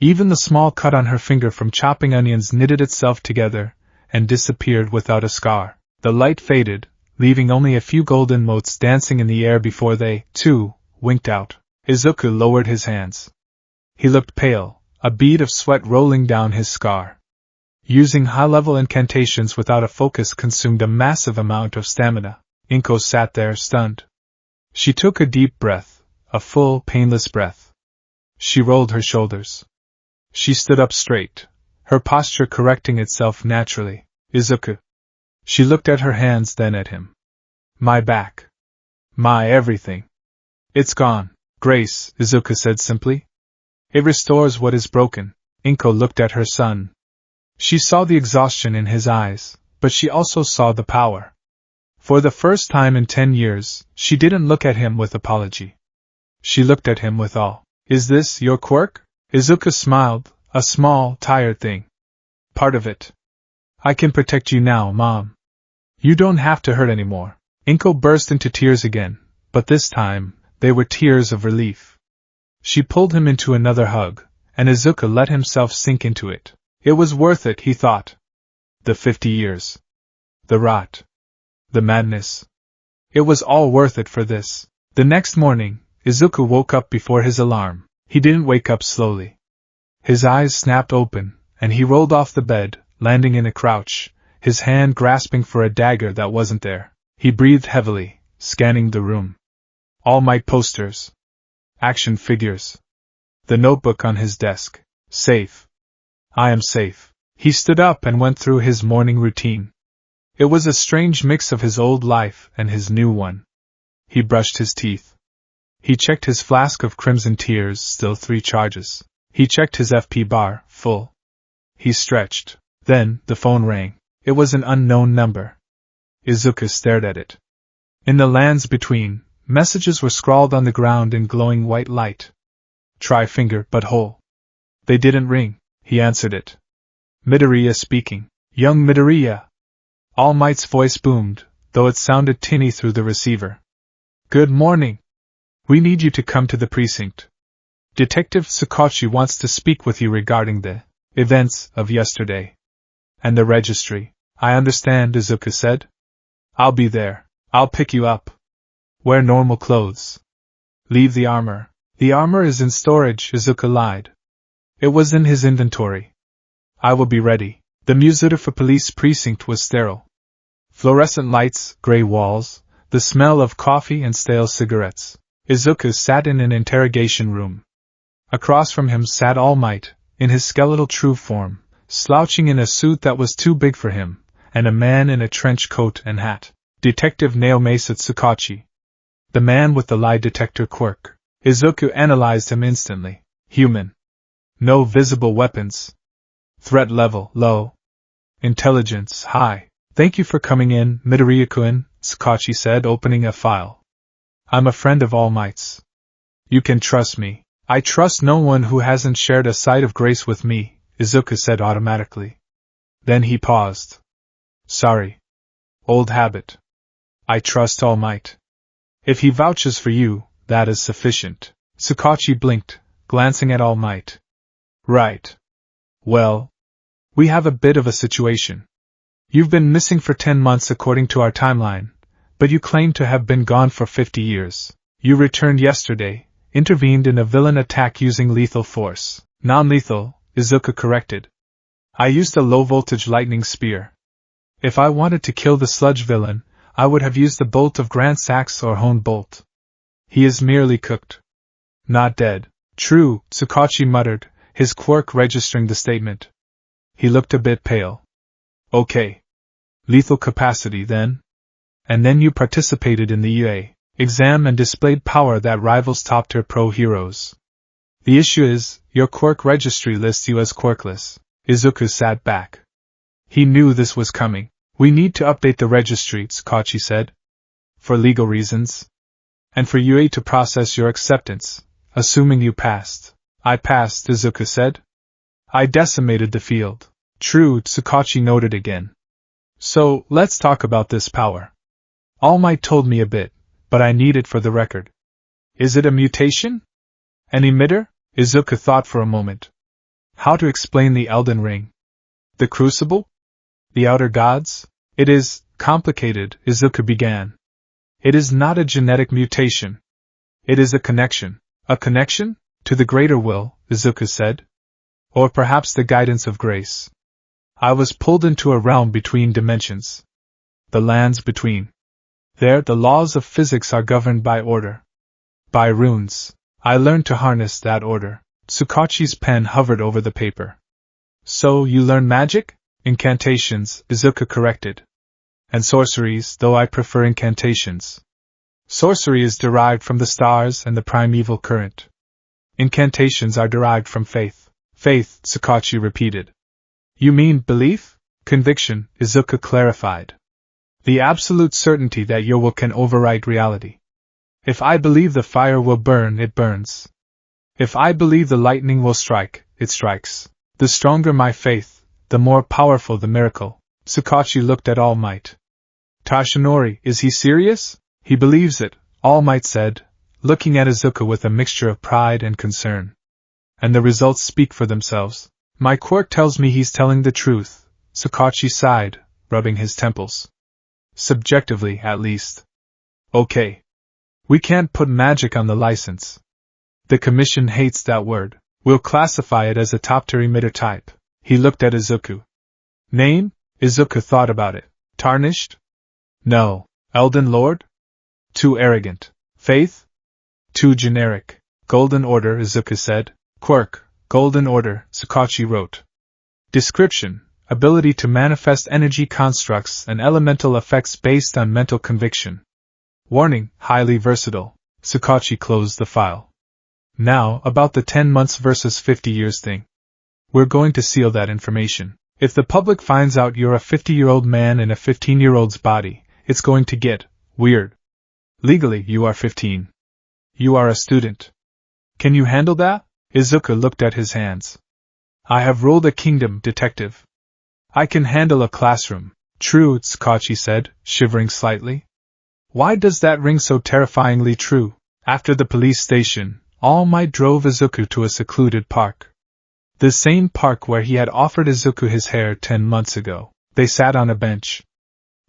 Even the small cut on her finger from chopping onions knitted itself together and disappeared without a scar. The light faded, leaving only a few golden motes dancing in the air before they, too, winked out. Izuku lowered his hands. He looked pale, a bead of sweat rolling down his scar. Using high-level incantations without a focus consumed a massive amount of stamina. Inko sat there stunned. She took a deep breath, a full, painless breath. She rolled her shoulders. She stood up straight, her posture correcting itself naturally. "Izuku." She looked at her hands, then at him. "My back. My everything. It's gone." "Grace," Izuku said simply. "It restores what is broken." Inko looked at her son. She saw the exhaustion in his eyes, but she also saw the power. For the first time in 10 years, she didn't look at him with apology. She looked at him with awe. "Is this your quirk?" Izuku smiled, "A small, tired thing. Part of it. I can protect you now, Mom. You don't have to hurt anymore." Inko burst into tears again, but this time, they were tears of relief. She pulled him into another hug, and Izuku let himself sink into it. It was worth it, he thought. The 50 years. The rot. The madness. It was all worth it for this. The next morning, Izuku woke up before his alarm. He didn't wake up slowly. His eyes snapped open, and he rolled off the bed, landing in a crouch, his hand grasping for a dagger that wasn't there. He breathed heavily, scanning the room. All Might posters. Action figures. The notebook on his desk. Safe. I am safe. He stood up and went through his morning routine. It was a strange mix of his old life and his new one. He brushed his teeth. He checked his flask of crimson tears, still 3 charges. He checked his FP bar, full. He stretched. Then, the phone rang. It was an unknown number. Izuku stared at it. In the lands between, messages were scrawled on the ground in glowing white light. Try finger, but hole. They didn't ring. He answered it. Midoriya speaking. Young Midoriya. All Might's voice boomed, though it sounded tinny through the receiver. Good morning. We need you to come to the precinct. Detective Tsukachi wants to speak with you regarding the events of yesterday. And the registry. I understand, Izuku said. I'll be there. I'll pick you up. Wear normal clothes. Leave the armor. The armor is in storage, Izuku lied. It was in his inventory. I will be ready. The Mizurufu police precinct was sterile. Fluorescent lights, gray walls, the smell of coffee and stale cigarettes. Izuku sat in an interrogation room. Across from him sat All Might, in his skeletal true form, slouching in a suit that was too big for him, and a man in a trench coat and hat. Detective Naomasa Tsukachi. The man with the lie detector quirk. Izuku analyzed him instantly. Human. No visible weapons. Threat level, low. Intelligence, high. Thank you for coming in, Midoriya-kun, Sakachi said, opening a file. I'm a friend of All Might's. You can trust me. I trust no one who hasn't shared a sight of grace with me, Izuku said automatically. Then he paused. Sorry. Old habit. I trust All Might. If he vouches for you, that is sufficient. Sakachi blinked, glancing at All Might. Right. Well, we have a bit of a situation. You've been missing for 10 months according to our timeline, but you claim to have been gone for 50 years. You returned yesterday, intervened in a villain attack using lethal force. Non-lethal, Izuku corrected. I used a low-voltage lightning spear. If I wanted to kill the sludge villain, I would have used the bolt of Grand Sax or Hone Bolt. He is merely cooked. Not dead. True, Sakachi muttered, his quirk registering the statement. He looked a bit pale. Okay. Lethal capacity, then? And then you participated in the UA exam and displayed power that rivals top-tier pro heroes. The issue is, your quirk registry lists you as quirkless. Izuku sat back. He knew this was coming. We need to update the registry, Sakachi said. For legal reasons. And for UA to process your acceptance, assuming you passed. I passed, Izuku said. I decimated the field. True, Sakachi noted again. So, let's talk about this power. All Might told me a bit, but I need it for the record. Is it a mutation? An emitter? Izuku thought for a moment. How to explain the Elden Ring? The Crucible? The Outer Gods? It is complicated, Izuku began. It is not a genetic mutation. It is a connection. A connection? To the greater will, Izuku said. Or perhaps the guidance of grace. I was pulled into a realm between dimensions. The lands between. There, the laws of physics are governed by order. By runes. I learned to harness that order. Sakachi's pen hovered over the paper. So, you learn magic? Incantations, Izuku corrected. And sorceries, though I prefer incantations. Sorcery is derived from the stars and the primeval current. Incantations are derived from faith. Faith, Sakachi repeated. You mean belief? Conviction, Izuku clarified. The absolute certainty that your will can override reality. If I believe the fire will burn, it burns. If I believe the lightning will strike, it strikes. The stronger my faith, the more powerful the miracle. Sakachi looked at All Might. Tashinori, is he serious? He believes it, All Might said, looking at Izuku with a mixture of pride and concern. And the results speak for themselves. My quirk tells me he's telling the truth, Sakachi sighed, rubbing his temples. Subjectively, at least. Okay. We can't put magic on the license. The Commission hates that word. We'll classify it as a top-tier emitter type. He looked at Izuku. Name? Izuku thought about it. Tarnished? No. Elden Lord? Too arrogant. Faith? Too generic. Golden Order, Izuku said. Quirk, Golden Order, Sakachi wrote. Description, ability to manifest energy constructs and elemental effects based on mental conviction. Warning, highly versatile. Sakachi closed the file. Now, about the 10 months versus 50 years thing. We're going to seal that information. If the public finds out you're a 50-year-old man in a 15-year-old's body, it's going to get weird. Legally, you are 15. You are a student. Can you handle that? Izuku looked at his hands. I have ruled a kingdom, detective. I can handle a classroom. True, Sakachi said, shivering slightly. Why does that ring so terrifyingly true? After the police station, All Might drove Izuku to a secluded park. The same park where he had offered Izuku his hair 10 months ago. They sat on a bench.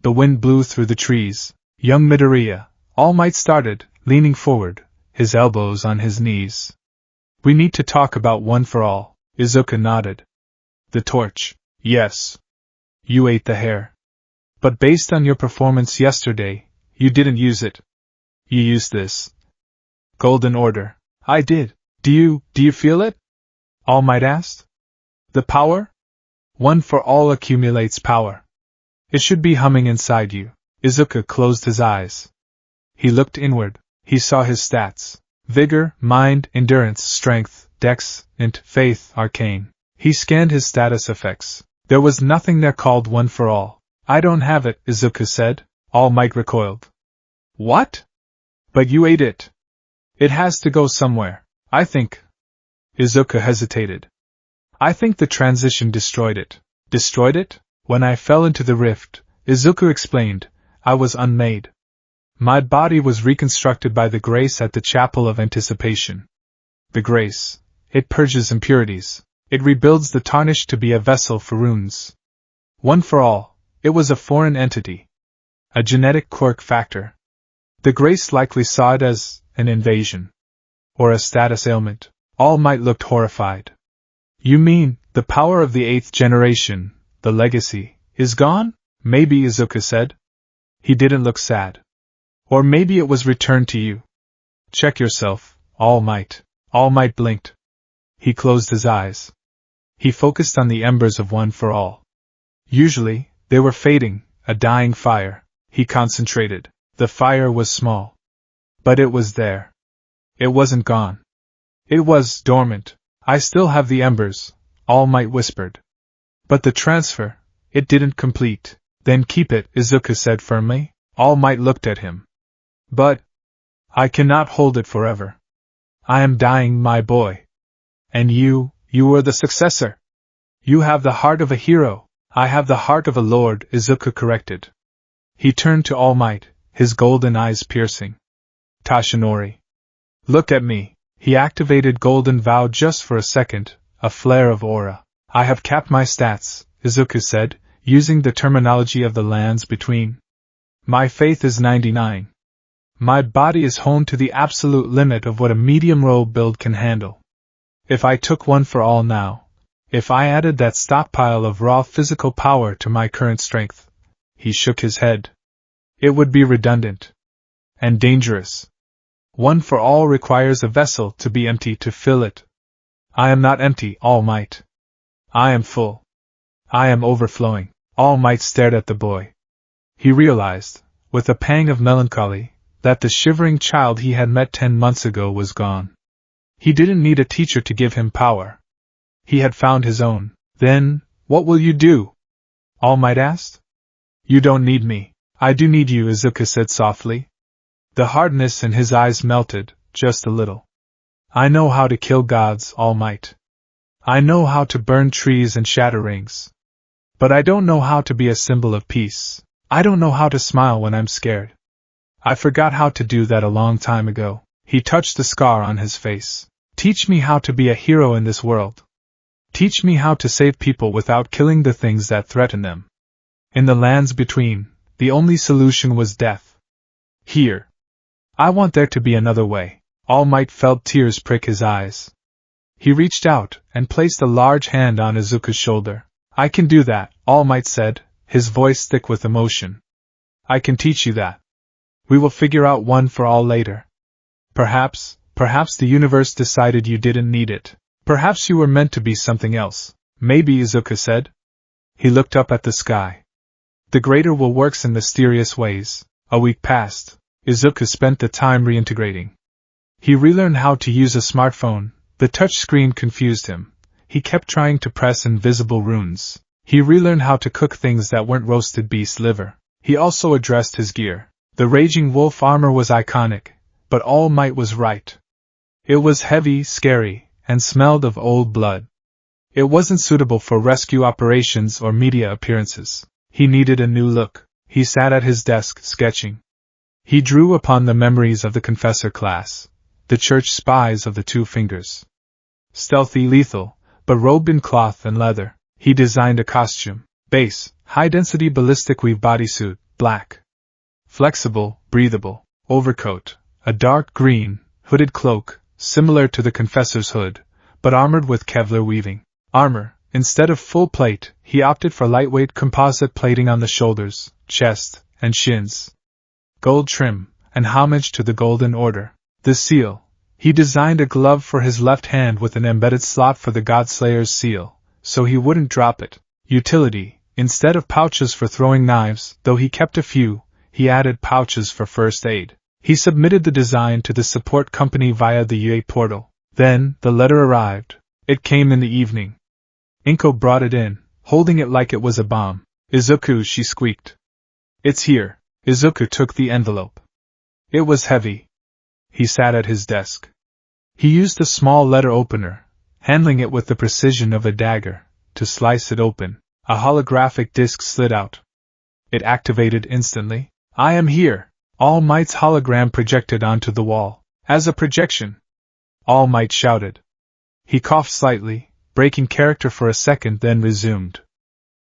The wind blew through the trees. Young Midoriya, All Might started, leaning forward, his elbows on his knees. We need to talk about one for all. Izuku nodded. The torch. Yes. You ate the hair. But based on your performance yesterday, you didn't use it. You used this. Golden Order. I did. Do you feel it? All Might asked. The power? One for all accumulates power. It should be humming inside you. Izuku closed his eyes. He looked inward. He saw his stats: vigor, mind, endurance, strength, dex, int, faith, arcane. He scanned his status effects. There was nothing there called one for all. I don't have it, Izuku said. All Might recoiled. What? But you ate it. It has to go somewhere, I think. Izuku hesitated. I think the transition destroyed it. Destroyed it? When I fell into the rift, Izuku explained, I was unmade. My body was reconstructed by the grace at the Chapel of Anticipation. The grace. It purges impurities. It rebuilds the tarnished to be a vessel for runes. One for all, it was a foreign entity. A genetic quirk factor. The grace likely saw it as an invasion. Or a status ailment. All Might looked horrified. You mean, the power of the 8th generation, the legacy, is gone? Maybe, Izuku said. He didn't look sad. Or maybe it was returned to you. Check yourself, All Might. All Might blinked. He closed his eyes. He focused on the embers of One for All. Usually, they were fading, a dying fire. He concentrated. The fire was small. But it was there. It wasn't gone. It was dormant. I still have the embers, All Might whispered. But the transfer, it didn't complete. Then keep it, Izuku said firmly. All Might looked at him. But I cannot hold it forever. I am dying, my boy. And you were the successor. You have the heart of a hero. I have the heart of a lord, Izuku corrected. He turned to All Might, his golden eyes piercing. Tashinori. Look at me. He activated Golden Vow just for a second, a flare of aura. I have capped my stats, Izuku said, using the terminology of the lands between. My faith is 99. My body is honed to the absolute limit of what a medium role build can handle. If I took One for All now, if I added that stockpile of raw physical power to my current strength, he shook his head. It would be redundant. And dangerous. One for All requires a vessel to be empty to fill it. I am not empty, All Might. I am full. I am overflowing. All Might stared at the boy. He realized, with a pang of melancholy, that the shivering child he had met 10 months ago was gone. He didn't need a teacher to give him power. He had found his own. Then, what will you do? All Might asked. You don't need me. I do need you, Izuku said softly. The hardness in his eyes melted, just a little. I know how to kill gods, All Might. I know how to burn trees and shatter rings. But I don't know how to be a symbol of peace. I don't know how to smile when I'm scared. I forgot how to do that a long time ago. He touched the scar on his face. Teach me how to be a hero in this world. Teach me how to save people without killing the things that threaten them. In the lands between, the only solution was death. Here. I want there to be another way. All Might felt tears prick his eyes. He reached out and placed a large hand on Izuku's shoulder. I can do that, All Might said, his voice thick with emotion. I can teach you that. We will figure out One for All later. Perhaps the universe decided you didn't need it. Perhaps you were meant to be something else. Maybe, Izuku said. He looked up at the sky. The Greater Will works in mysterious ways. A week passed. Izuku spent the time reintegrating. He relearned how to use a smartphone. The touch screen confused him. He kept trying to press invisible runes. He relearned how to cook things that weren't roasted beast liver. He also addressed his gear. The Raging Wolf armor was iconic, but All Might was right. It was heavy, scary, and smelled of old blood. It wasn't suitable for rescue operations or media appearances. He needed a new look. He sat at his desk, sketching. He drew upon the memories of the Confessor class, the church spies of the Two Fingers. Stealthy, lethal, but robed in cloth and leather. He designed a costume. Base, high-density ballistic weave bodysuit, black. Flexible, breathable. Overcoat, a dark green, hooded cloak, similar to the Confessor's hood, but armored with Kevlar weaving. Armor. Instead of full plate, he opted for lightweight composite plating on the shoulders, chest, and shins. Gold trim, and homage to the Golden Order. The seal. He designed a glove for his left hand with an embedded slot for the Godslayer's seal, so he wouldn't drop it. Utility. Instead of pouches for throwing knives, though he kept a few, he added pouches for first aid. He submitted the design to the support company via the UA portal. Then, the letter arrived. It came in the evening. Inko brought it in, holding it like it was a bomb. "Izuku," she squeaked. "It's here." Izuku took the envelope. It was heavy. He sat at his desk. He used a small letter opener, handling it with the precision of a dagger, to slice it open. A holographic disc slid out. It activated instantly. "I am here." All Might's hologram projected onto the wall. As a projection, All Might shouted. He coughed slightly, breaking character for a second, then resumed.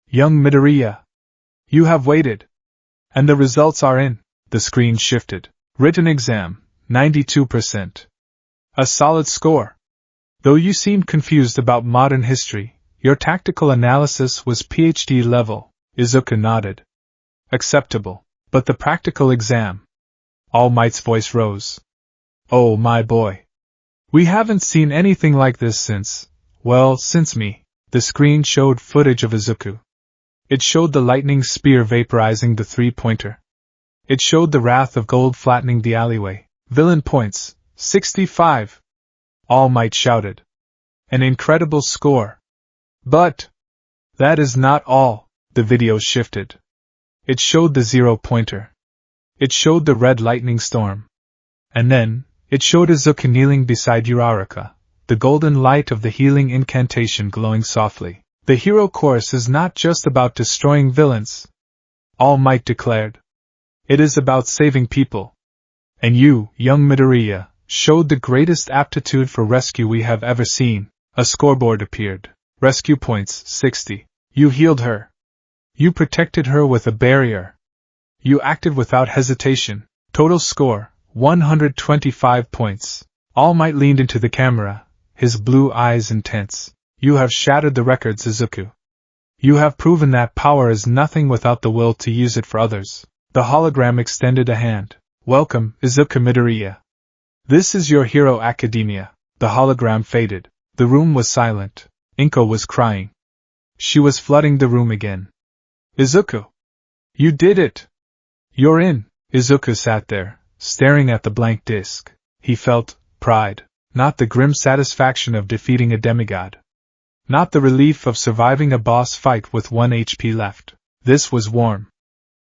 "Young Midoriya, you have waited. And the results are in." The screen shifted. "Written exam, 92%. A solid score. Though you seemed confused about modern history, your tactical analysis was PhD level." Izuku nodded. "Acceptable. But the practical exam?" All Might's voice rose. "Oh, my boy. We haven't seen anything like this since me." The screen showed footage of Izuku. It showed the lightning spear vaporizing the three-pointer. It showed the wrath of gold flattening the alleyway. "Villain points, 65. All Might shouted. "An incredible score. But that is not all." The video shifted. It showed the zero-pointer. It showed the red lightning storm. And then, it showed Izuku kneeling beside Uraraka, the golden light of the healing incantation glowing softly. "The hero course is not just about destroying villains," All Might declared. "It is about saving people. And you, young Midoriya, showed the greatest aptitude for rescue we have ever seen." A scoreboard appeared. "Rescue points, 60. You healed her. You protected her with a barrier. You acted without hesitation. Total score, 125 points. All Might leaned into the camera, his blue eyes intense. "You have shattered the records, Izuku. You have proven that power is nothing without the will to use it for others." The hologram extended a hand. "Welcome, Izuku Midoriya. This is your Hero Academia." The hologram faded. The room was silent. Inko was crying. She was flooding the room again. "Izuku! You did it! You're in!" Izuku sat there, staring at the blank disc. He felt pride, not the grim satisfaction of defeating a demigod. Not the relief of surviving a boss fight with 1 HP left. This was warm.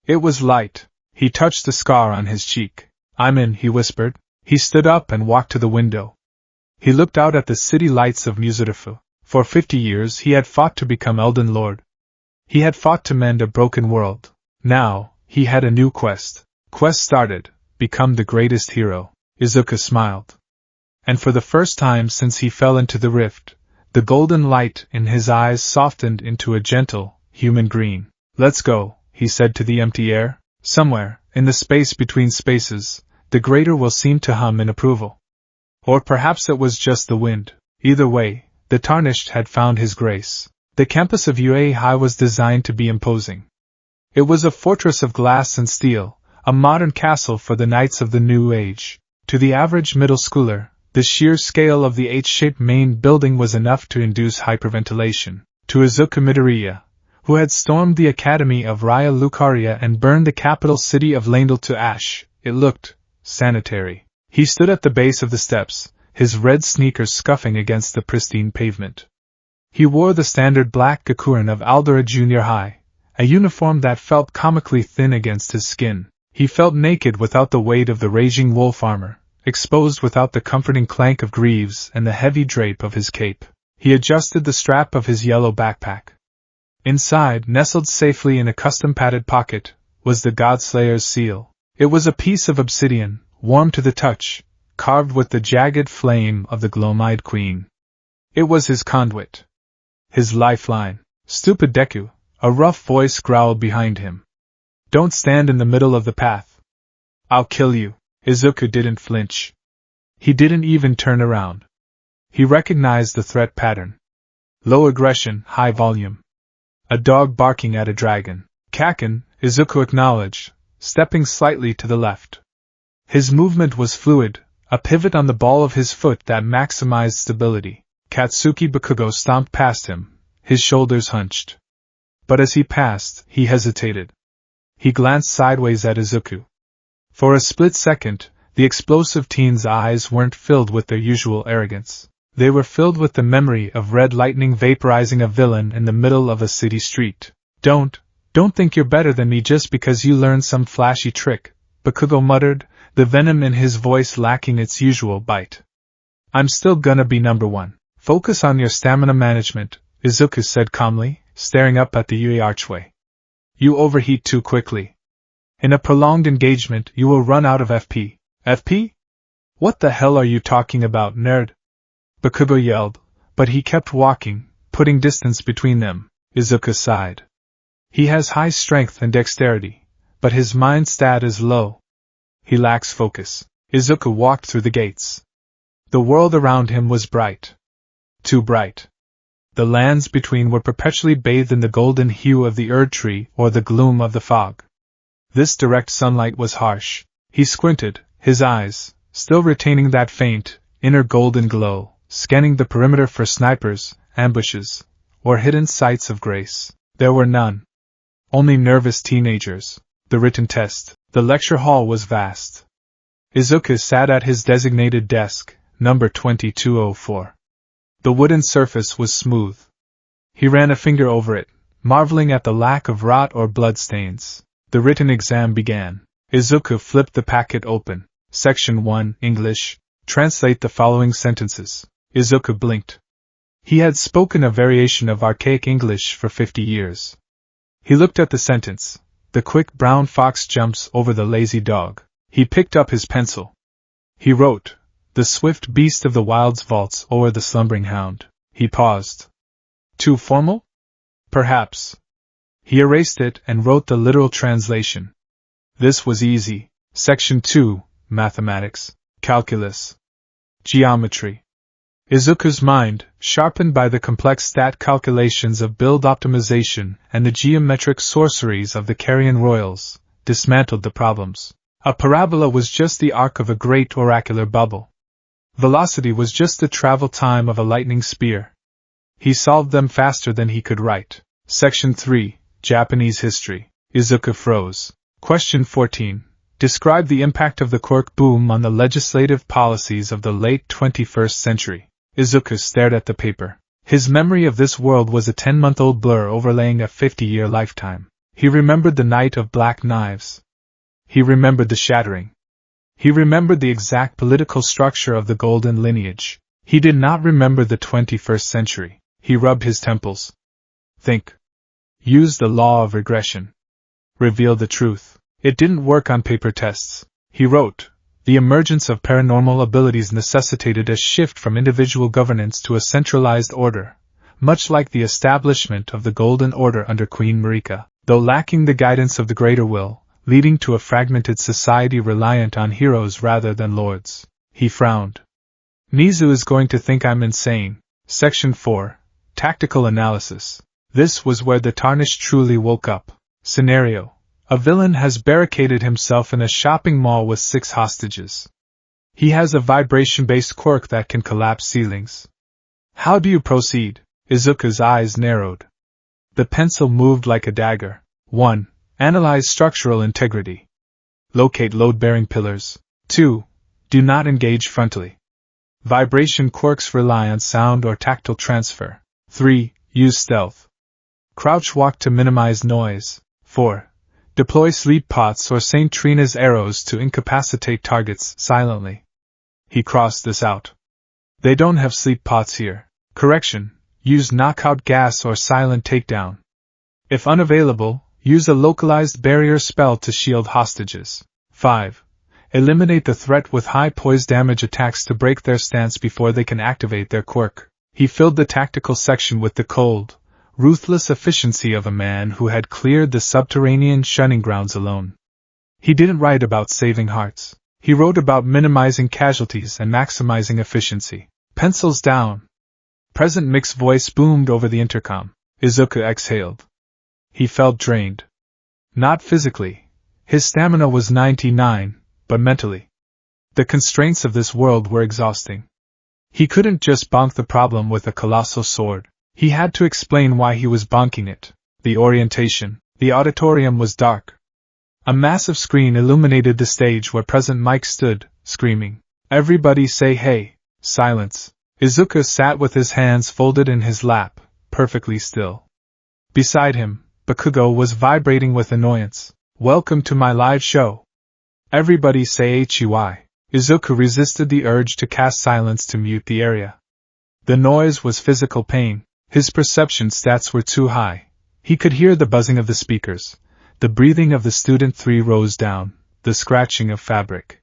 It was light. He touched the scar on his cheek. "I'm in," he whispered. He stood up and walked to the window. He looked out at the city lights of Muzurifu. For 50 years he had fought to become Elden Lord. He had fought to mend a broken world. Now, he had a new quest. Quest started, become the greatest hero. Izuku smiled. And for the first time since he fell into the rift, the golden light in his eyes softened into a gentle, human green. "Let's go," he said to the empty air. Somewhere, in the space between spaces, the greater will seem to hum in approval. Or perhaps it was just the wind. Either way, the Tarnished had found his grace. The campus of UA High was designed to be imposing. It was a fortress of glass and steel, a modern castle for the knights of the New Age. To the average middle schooler, the sheer scale of the H-shaped main building was enough to induce hyperventilation. To Izuku Midoriya, who had stormed the Academy of Raya Lucaria and burned the capital city of Landel to ash, it looked sanitary. He stood at the base of the steps, his red sneakers scuffing against the pristine pavement. He wore the standard black gakurin of Aldera Junior High, a uniform that felt comically thin against his skin. He felt naked without the weight of the raging wolf armor, exposed without the comforting clank of greaves and the heavy drape of his cape. He adjusted the strap of his yellow backpack. Inside, nestled safely in a custom-padded pocket, was the Godslayer's seal. It was a piece of obsidian, warm to the touch, carved with the jagged flame of the Glomide Queen. It was his conduit. His lifeline. "Stupid Deku," a rough voice growled behind him. "Don't stand in the middle of the path. I'll kill you." Izuku didn't flinch. He didn't even turn around. He recognized the threat pattern. Low aggression, high volume. A dog barking at a dragon. "Kaken," Izuku acknowledged, stepping slightly to the left. His movement was fluid, a pivot on the ball of his foot that maximized stability. Katsuki Bakugo stomped past him, his shoulders hunched. But as he passed, he hesitated. He glanced sideways at Izuku. For a split second, The explosive teen's eyes weren't filled with their usual arrogance. They were filled with the memory of red lightning vaporizing a villain in the middle of a city street. Don't think you're better than me just because you learned some flashy trick, Bakugo muttered, the venom in his voice lacking its usual bite. I'm still gonna be number one. Focus on your stamina management, Izuku said calmly, staring up at the Yui archway. You overheat too quickly. In a prolonged engagement, you will run out of FP. FP? What the hell are you talking about, nerd? Bakugo yelled, but he kept walking, putting distance between them. Izuku sighed. He has high strength and dexterity, but his mind stat is low. He lacks focus. Izuku walked through the gates. The world around him was bright. Too bright. The lands between were perpetually bathed in the golden hue of the Erd tree or the gloom of the fog. This direct sunlight was harsh. He squinted, his eyes, still retaining that faint, inner golden glow, scanning the perimeter for snipers, ambushes, or hidden sites of grace. There were none. Only nervous teenagers. The written test. The lecture hall was vast. Izuku sat at his designated desk, number 2204. The wooden surface was smooth. He ran a finger over it, marveling at the lack of rot or blood stains. The written exam began. Izuku flipped the packet open. Section 1, English. Translate the following sentences. Izuku blinked. He had spoken a variation of archaic English for 50 years. He looked at the sentence. The quick brown fox jumps over the lazy dog. He picked up his pencil. He wrote, the swift beast of the wilds vaults o'er the slumbering hound. He paused. Too formal? Perhaps. He erased it and wrote the literal translation. This was easy. Section 2, Mathematics, Calculus, Geometry. Izuku's mind, sharpened by the complex stat calculations of build optimization and the geometric sorceries of the Carian royals, dismantled the problems. A parabola was just the arc of a great oracular bubble. Velocity was just the travel time of a lightning spear. He solved them faster than he could write. Section 3, Japanese History. Izuku froze. Question 14. Describe the impact of the quirk boom on the legislative policies of the late 21st century. Izuku stared at the paper. His memory of this world was a 10-month-old blur overlaying a 50-year lifetime. He remembered the night of black knives. He remembered the shattering. He remembered the exact political structure of the golden lineage. He did not remember the 21st century. He rubbed his temples. Think. Use the law of regression. Reveal the truth. It didn't work on paper tests. He wrote, the emergence of paranormal abilities necessitated a shift from individual governance to a centralized order, much like the establishment of the Golden Order under Queen Marika, though lacking the guidance of the greater will, leading to a fragmented society reliant on heroes rather than lords. He frowned. Nizu is going to think I'm insane. Section 4. Tactical Analysis. This was where the tarnished truly woke up. Scenario. A villain has barricaded himself in a shopping mall with 6 hostages. He has a vibration-based quirk that can collapse ceilings. How do you proceed? Izuku's eyes narrowed. The pencil moved like a dagger. 1. Analyze structural integrity. Locate load-bearing pillars. 2. Do not engage frontally. Vibration quirks rely on sound or tactile transfer. 3. Use stealth. Crouch walk to minimize noise. 4. Deploy sleep pots or Saint Trina's arrows to incapacitate targets silently. He crossed this out. They don't have sleep pots here. Correction. Use knockout gas or silent takedown. If unavailable, use a localized barrier spell to shield hostages. 5. Eliminate the threat with high poise damage attacks to break their stance before they can activate their quirk. He filled the tactical section with the cold, ruthless efficiency of a man who had cleared the subterranean shunning grounds alone. He didn't write about saving hearts. He wrote about minimizing casualties and maximizing efficiency. Pencils down. Present Mick's voice boomed over the intercom. Izuku exhaled. He felt drained. Not physically. His stamina was 99, but mentally. The constraints of this world were exhausting. He couldn't just bonk the problem with a colossal sword. He had to explain why he was bonking it. The orientation. The auditorium was dark. A massive screen illuminated the stage where President Mike stood, screaming. Everybody say hey. Silence. Izuku sat with his hands folded in his lap, perfectly still. Beside him, Bakugo was vibrating with annoyance. Welcome to my live show. Everybody say HUI. Izuku resisted the urge to cast silence to mute the area. The noise was physical pain. His perception stats were too high. He could hear the buzzing of the speakers, the breathing of the student 3 rows down, the scratching of fabric.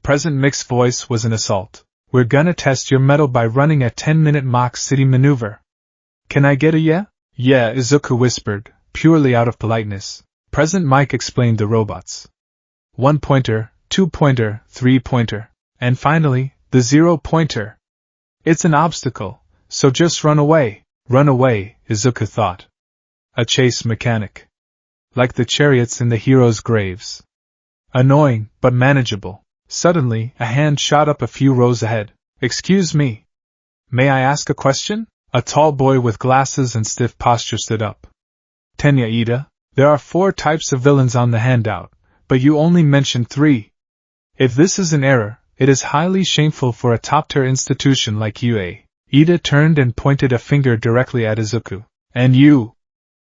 Present Mix's voice was an assault. We're gonna test your mettle by running a 10-minute mock city maneuver. Can I get a yeah? Yeah, Izuku whispered, purely out of politeness. Present Mike explained the robots. 1-pointer, 2-pointer, 3-pointer, and finally, the 0-pointer. It's an obstacle, so just run away. Run away, Izuku thought. A chase mechanic. Like the chariots in the heroes' graves. Annoying, but manageable. Suddenly, a hand shot up a few rows ahead. Excuse me. May I ask a question? A tall boy with glasses and stiff posture stood up. Tenya Ida, there are 4 types of villains on the handout, but you only mentioned 3. If this is an error, it is highly shameful for a top-tier institution like UA. Ida turned and pointed a finger directly at Izuku. And you?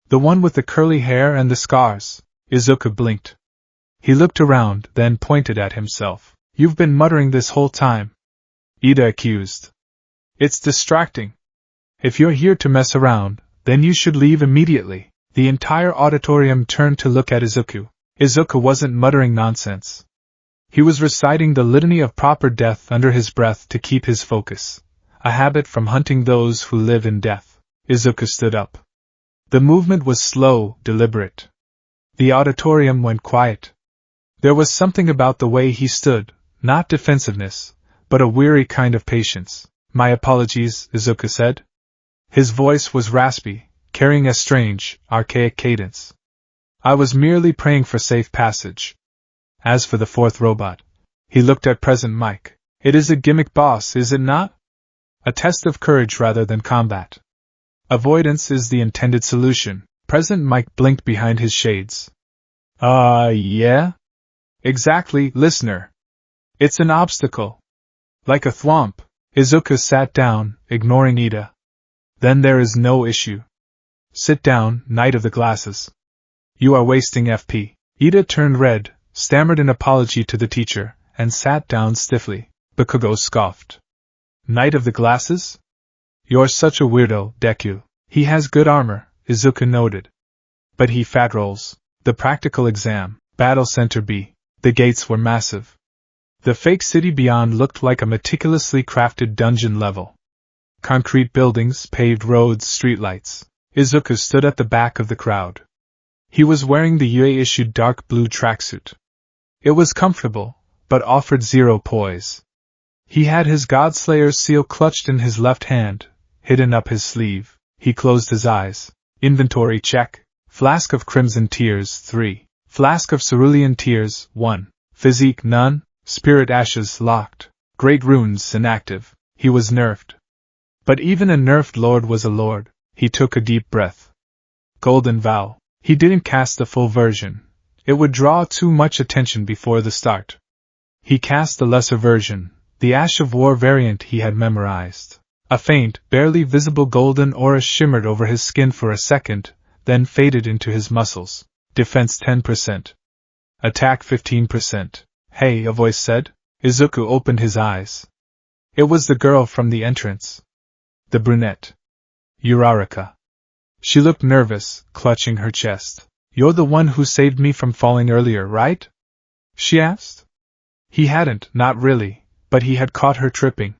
The one with the curly hair and the scars. Izuku blinked. He looked around, then pointed at himself. You've been muttering this whole time. Ida accused. It's distracting. If you're here to mess around, then you should leave immediately. The entire auditorium turned to look at Izuku. Izuku wasn't muttering nonsense. He was reciting the litany of proper death under his breath to keep his focus, a habit from hunting those who live in death. Izuku stood up. The movement was slow, deliberate. The auditorium went quiet. There was something about the way he stood, not defensiveness, but a weary kind of patience. My apologies, Izuku said. His voice was raspy, carrying a strange, archaic cadence. I was merely praying for safe passage. As for the 4th robot, he looked at Present Mike. It is a gimmick boss, is it not? A test of courage rather than combat. Avoidance is the intended solution. Present Mike blinked behind his shades. Yeah? Exactly, listener. It's an obstacle. Like a thwomp. Izuku sat down, ignoring Ida. Then there is no issue. Sit down, Knight of the Glasses. You are wasting FP. Ida turned red, stammered an apology to the teacher, and sat down stiffly. Bakugo scoffed. Knight of the Glasses? You're such a weirdo, Deku. He has good armor, Izuku noted. But he fat rolls. The practical exam, Battle Center B. The gates were massive. The fake city beyond looked like a meticulously crafted dungeon level. Concrete buildings, paved roads, streetlights. Izuku stood at the back of the crowd. He was wearing the UA-issued dark blue tracksuit. It was comfortable, but offered zero poise. He had his Godslayer's seal clutched in his left hand, hidden up his sleeve. He closed his eyes. Inventory check. Flask of Crimson Tears, 3. Flask of Cerulean Tears, 1. Physique, none. Spirit Ashes, locked. Great Runes, inactive. He was nerfed. But even a nerfed lord was a lord. He took a deep breath. Golden Vow. He didn't cast the full version. It would draw too much attention before the start. He cast the lesser version, the Ash of War variant he had memorized. A faint, barely visible golden aura shimmered over his skin for a second, then faded into his muscles. Defense 10%. Attack 15%. Hey, a voice said. Izuku opened his eyes. It was the girl from the entrance. The brunette. Uraraka. She looked nervous, clutching her chest. You're the one who saved me from falling earlier, right? She asked. He hadn't, not really, but he had caught her tripping.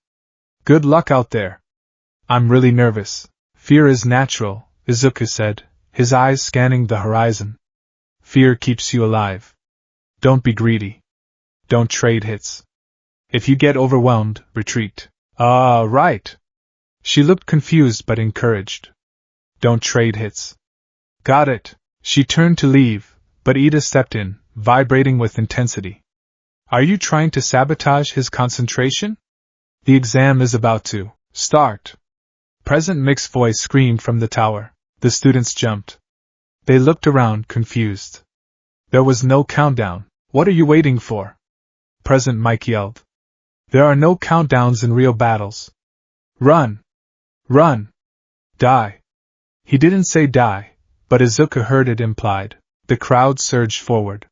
Good luck out there. I'm really nervous. Fear is natural, Izuku said, his eyes scanning the horizon. Fear keeps you alive. Don't be greedy. Don't trade hits. If you get overwhelmed, retreat. Right. She looked confused but encouraged. Don't trade hits. Got it. She turned to leave, but Ida stepped in, vibrating with intensity. Are you trying to sabotage his concentration? The exam is about to start. Present Mix's voice screamed from the tower. The students jumped. They looked around, confused. There was no countdown. What are you waiting for? Present Mike yelled. There are no countdowns in real battles. Run! Run! Die! He didn't say die, but Izuku heard it implied. The crowd surged forward.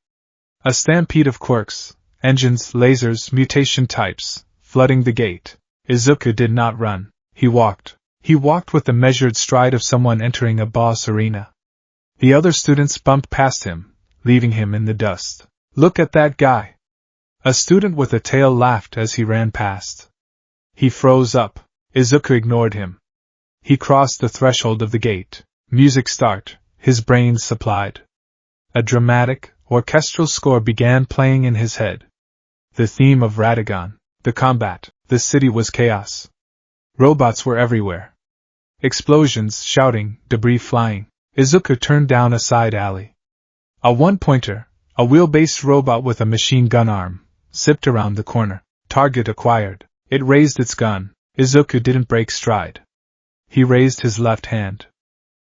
A stampede of quirks, engines, lasers, mutation types, flooding the gate. Izuku did not run. He walked. He walked with the measured stride of someone entering a boss arena. The other students bumped past him, leaving him in the dust. Look at that guy! A student with a tail laughed as he ran past. He froze up. Izuku ignored him. He crossed the threshold of the gate. Music start, his brain supplied. A dramatic, orchestral score began playing in his head. The theme of Radagon, the combat, the city was chaos. Robots were everywhere. Explosions, shouting, debris flying. Izuku turned down a side alley. A one-pointer, a wheel-based robot with a machine gun arm, zipped around the corner. Target acquired. It raised its gun. Izuku didn't break stride. He raised his left hand.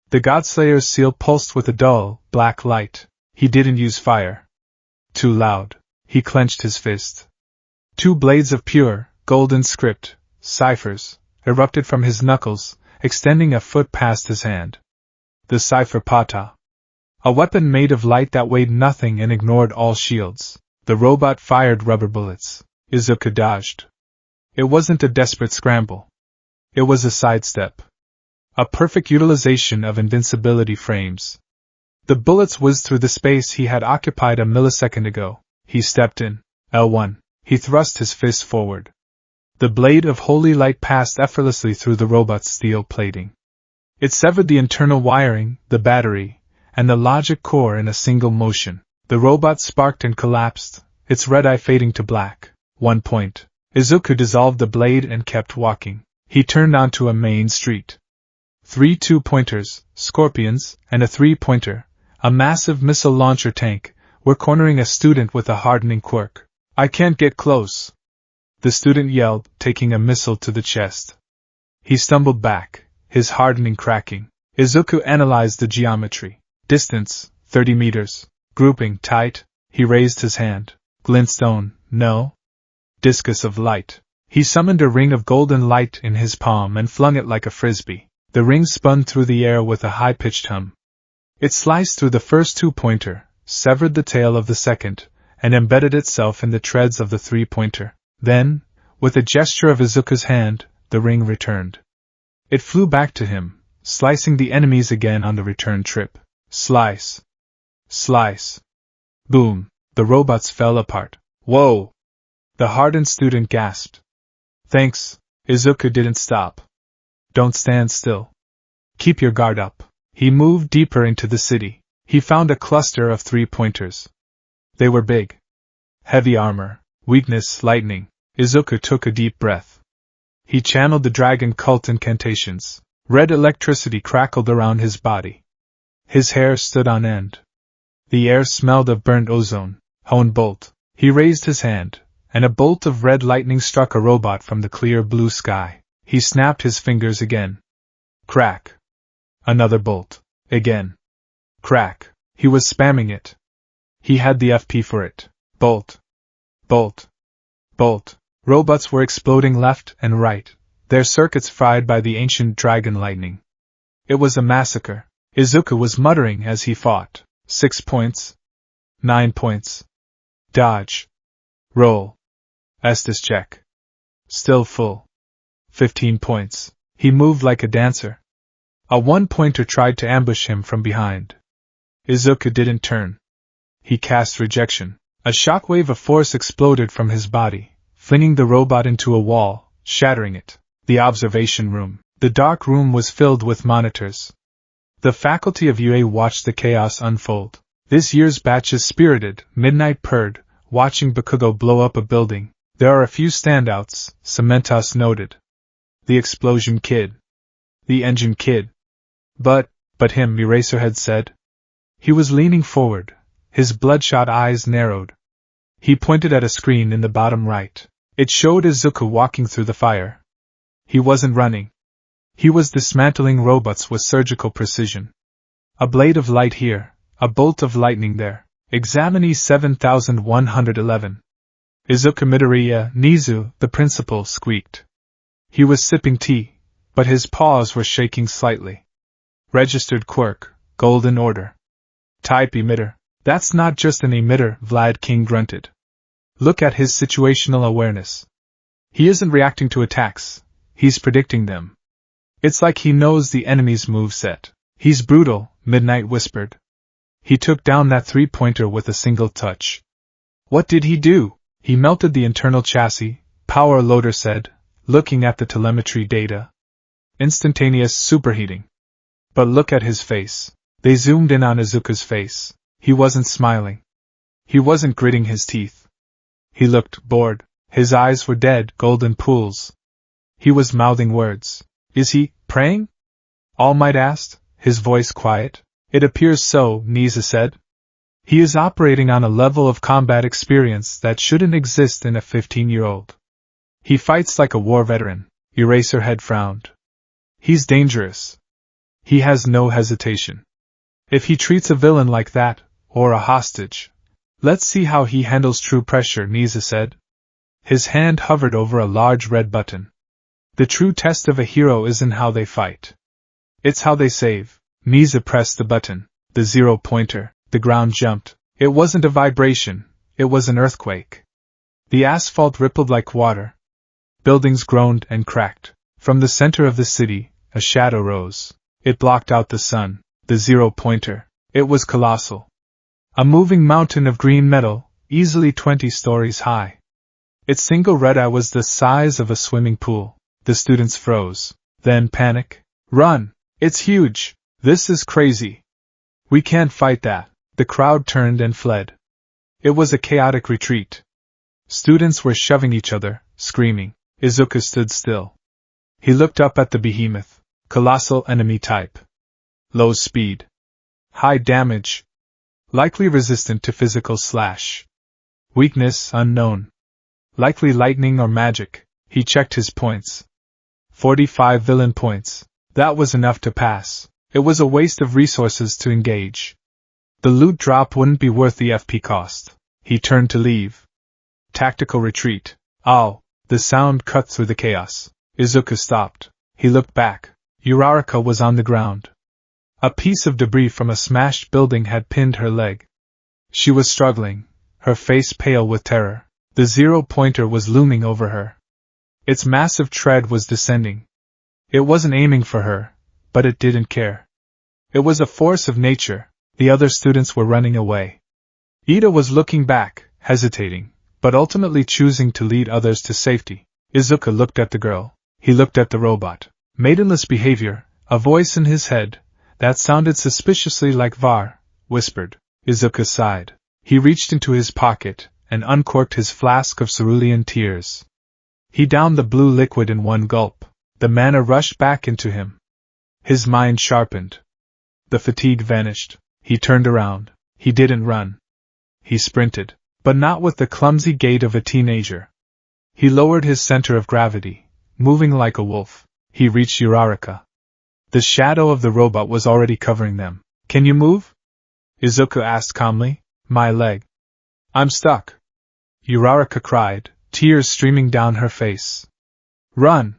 The Godslayer's seal pulsed with a dull, black light. He didn't use fire. Too loud. He clenched his fist. Two blades of pure, golden script, ciphers, erupted from his knuckles, extending a foot past his hand. The cipher pata. A weapon made of light that weighed nothing and ignored all shields. The robot fired rubber bullets. Izuku dodged. It wasn't a desperate scramble. It was a sidestep. A perfect utilization of invincibility frames. The bullets whizzed through the space he had occupied a millisecond ago. He stepped in. L1. He thrust his fist forward. The blade of holy light passed effortlessly through the robot's steel plating. It severed the internal wiring, the battery, and the logic core in a single motion. The robot sparked and collapsed, its red eye fading to black. 1 point. Izuku dissolved the blade and kept walking. He turned onto a main street. 3 2-pointers, scorpions, and a 3-pointer, a massive missile launcher tank, were cornering a student with a hardening quirk. I can't get close, the student yelled, taking a missile to the chest. He stumbled back, his hardening cracking. Izuku analyzed the geometry. Distance, 30 meters. Grouping, tight. He raised his hand. Glintstone, no. Discus of light. He summoned a ring of golden light in his palm and flung it like a frisbee. The ring spun through the air with a high-pitched hum. It sliced through the first 2-pointer, severed the tail of the second, and embedded itself in the treads of the 3-pointer. Then, with a gesture of Izuku's hand, the ring returned. It flew back to him, slicing the enemies again on the return trip. Slice. Slice. Boom. The robots fell apart. Whoa! The hardened student gasped. Thanks. Izuku didn't stop. Don't stand still. Keep your guard up. He moved deeper into the city. He found a cluster of 3-pointers. They were big. Heavy armor, weakness, lightning. Izuku took a deep breath. He channeled the dragon cult incantations. Red electricity crackled around his body. His hair stood on end. The air smelled of burnt ozone. Hone bolt. He raised his hand, and a bolt of red lightning struck a robot from the clear blue sky. He snapped his fingers again. Crack. Another bolt. Again. Crack. He was spamming it. He had the FP for it. Bolt. Bolt. Bolt. Robots were exploding left and right, their circuits fried by the ancient dragon lightning. It was a massacre. Izuku was muttering as he fought. 6 points. 9 points. Dodge. Roll. Estus check. Still full. 15 points. He moved like a dancer. A 1-pointer tried to ambush him from behind. Izuku didn't turn. He cast rejection. A shockwave of force exploded from his body, flinging the robot into a wall, shattering it. The observation room. The dark room was filled with monitors. The faculty of UA watched the chaos unfold. This year's batch is spirited, midnight purred, watching Bakugo blow up a building. There are a few standouts, Cementos noted. The explosion kid. The engine kid. But him, Eraserhead said. He was leaning forward, his bloodshot eyes narrowed. He pointed at a screen in the bottom right. It showed Izuku walking through the fire. He wasn't running. He was dismantling robots with surgical precision. A blade of light here, a bolt of lightning there. Examine E7111. Izuku Midoriya, Nizu, the principal, squeaked. He was sipping tea, but his paws were shaking slightly. Registered quirk, golden order. Type emitter. That's not just an emitter, Vlad King grunted. Look at his situational awareness. He isn't reacting to attacks, he's predicting them. It's like he knows the enemy's moveset. He's brutal, Midnight whispered. He took down that three-pointer with a single touch. What did he do? He melted the internal chassis, Power Loader said, looking at the telemetry data. Instantaneous superheating. But look at his face. They zoomed in on Izuku's face. He wasn't smiling. He wasn't gritting his teeth. He looked bored. His eyes were dead, golden pools. He was mouthing words. Is he praying? All Might asked, his voice quiet. It appears so, Nisa said. He is operating on a level of combat experience that shouldn't exist in a 15-year-old. He fights like a war veteran. Eraserhead frowned. He's dangerous. He has no hesitation. If he treats a villain like that, or a hostage, let's see how he handles true pressure, Nisa said. His hand hovered over a large red button. The true test of a hero isn't how they fight. It's how they save. Nisa pressed the button. The zero-pointer. The ground jumped. It wasn't a vibration, it was an earthquake. The asphalt rippled like water. Buildings groaned and cracked. From the center of the city, a shadow rose. It blocked out the sun. The zero-pointer. It was colossal. A moving mountain of green metal, easily 20 stories high. Its single red eye was the size of a swimming pool. The students froze. Then panic. Run! It's huge! This is crazy! We can't fight that. The crowd turned and fled. It was a chaotic retreat. Students were shoving each other, screaming. Izuku stood still. He looked up at the behemoth. Colossal enemy type. Low speed. High damage. Likely resistant to physical slash. Weakness unknown. Likely lightning or magic. He checked his points. 45 villain points. That was enough to pass. It was a waste of resources to engage. The loot drop wouldn't be worth the FP cost. He turned to leave. Tactical retreat. Ow! The sound cut through the chaos. Izuku stopped. He looked back. Uraraka was on the ground. A piece of debris from a smashed building had pinned her leg. She was struggling, her face pale with terror. The zero-pointer was looming over her. Its massive tread was descending. It wasn't aiming for her, but it didn't care. It was a force of nature. The other students were running away. Ida was looking back, hesitating, but ultimately choosing to lead others to safety. Izuku looked at the girl. He looked at the robot. Maidenless behavior, a voice in his head, that sounded suspiciously like Var, whispered. Izuku sighed. He reached into his pocket and uncorked his flask of cerulean tears. He downed the blue liquid in one gulp. The mana rushed back into him. His mind sharpened. The fatigue vanished. He turned around. He didn't run. He sprinted, but not with the clumsy gait of a teenager. He lowered his center of gravity, moving like a wolf. He reached Uraraka. The shadow of the robot was already covering them. Can you move? Izuku asked calmly. My leg. I'm stuck. Uraraka cried, tears streaming down her face. Run!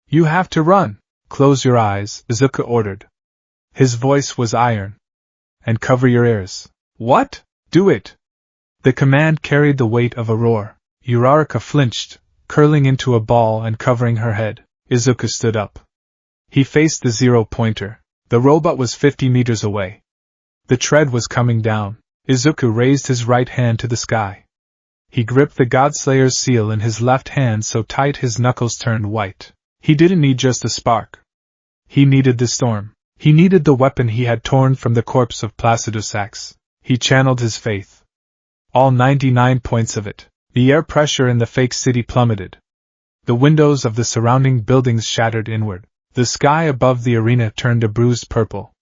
You have to run! Close your eyes, Izuku ordered. His voice was iron. And cover your ears. What? Do it! The command carried the weight of a roar. Uraraka flinched, curling into a ball and covering her head. Izuku stood up. He faced the zero-pointer. The robot was 50 meters away. The tread was coming down. Izuku raised his right hand to the sky. He gripped the Godslayer's seal in his left hand so tight his knuckles turned white. He didn't need just a spark. He needed the storm. He needed the weapon he had torn from the corpse of Placidosax. He channeled his faith. All 99 points of it. The air pressure in the fake city plummeted. The windows of the surrounding buildings shattered inward. The sky above the arena turned a bruised purple.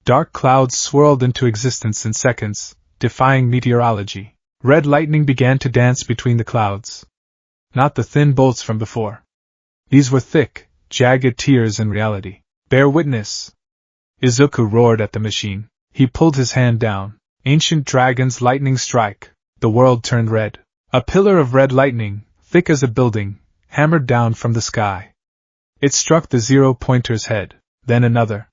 Dark clouds swirled into existence in seconds, defying meteorology. Red lightning began to dance between the clouds. Not the thin bolts from before. These were thick, jagged tears in reality. Bear witness! Izuku roared at the machine. He pulled his hand down. Ancient Dragon's lightning strike. The world turned red. A pillar of red lightning, thick as a building, hammered down from the sky. It struck the zero-pointer's head, then another.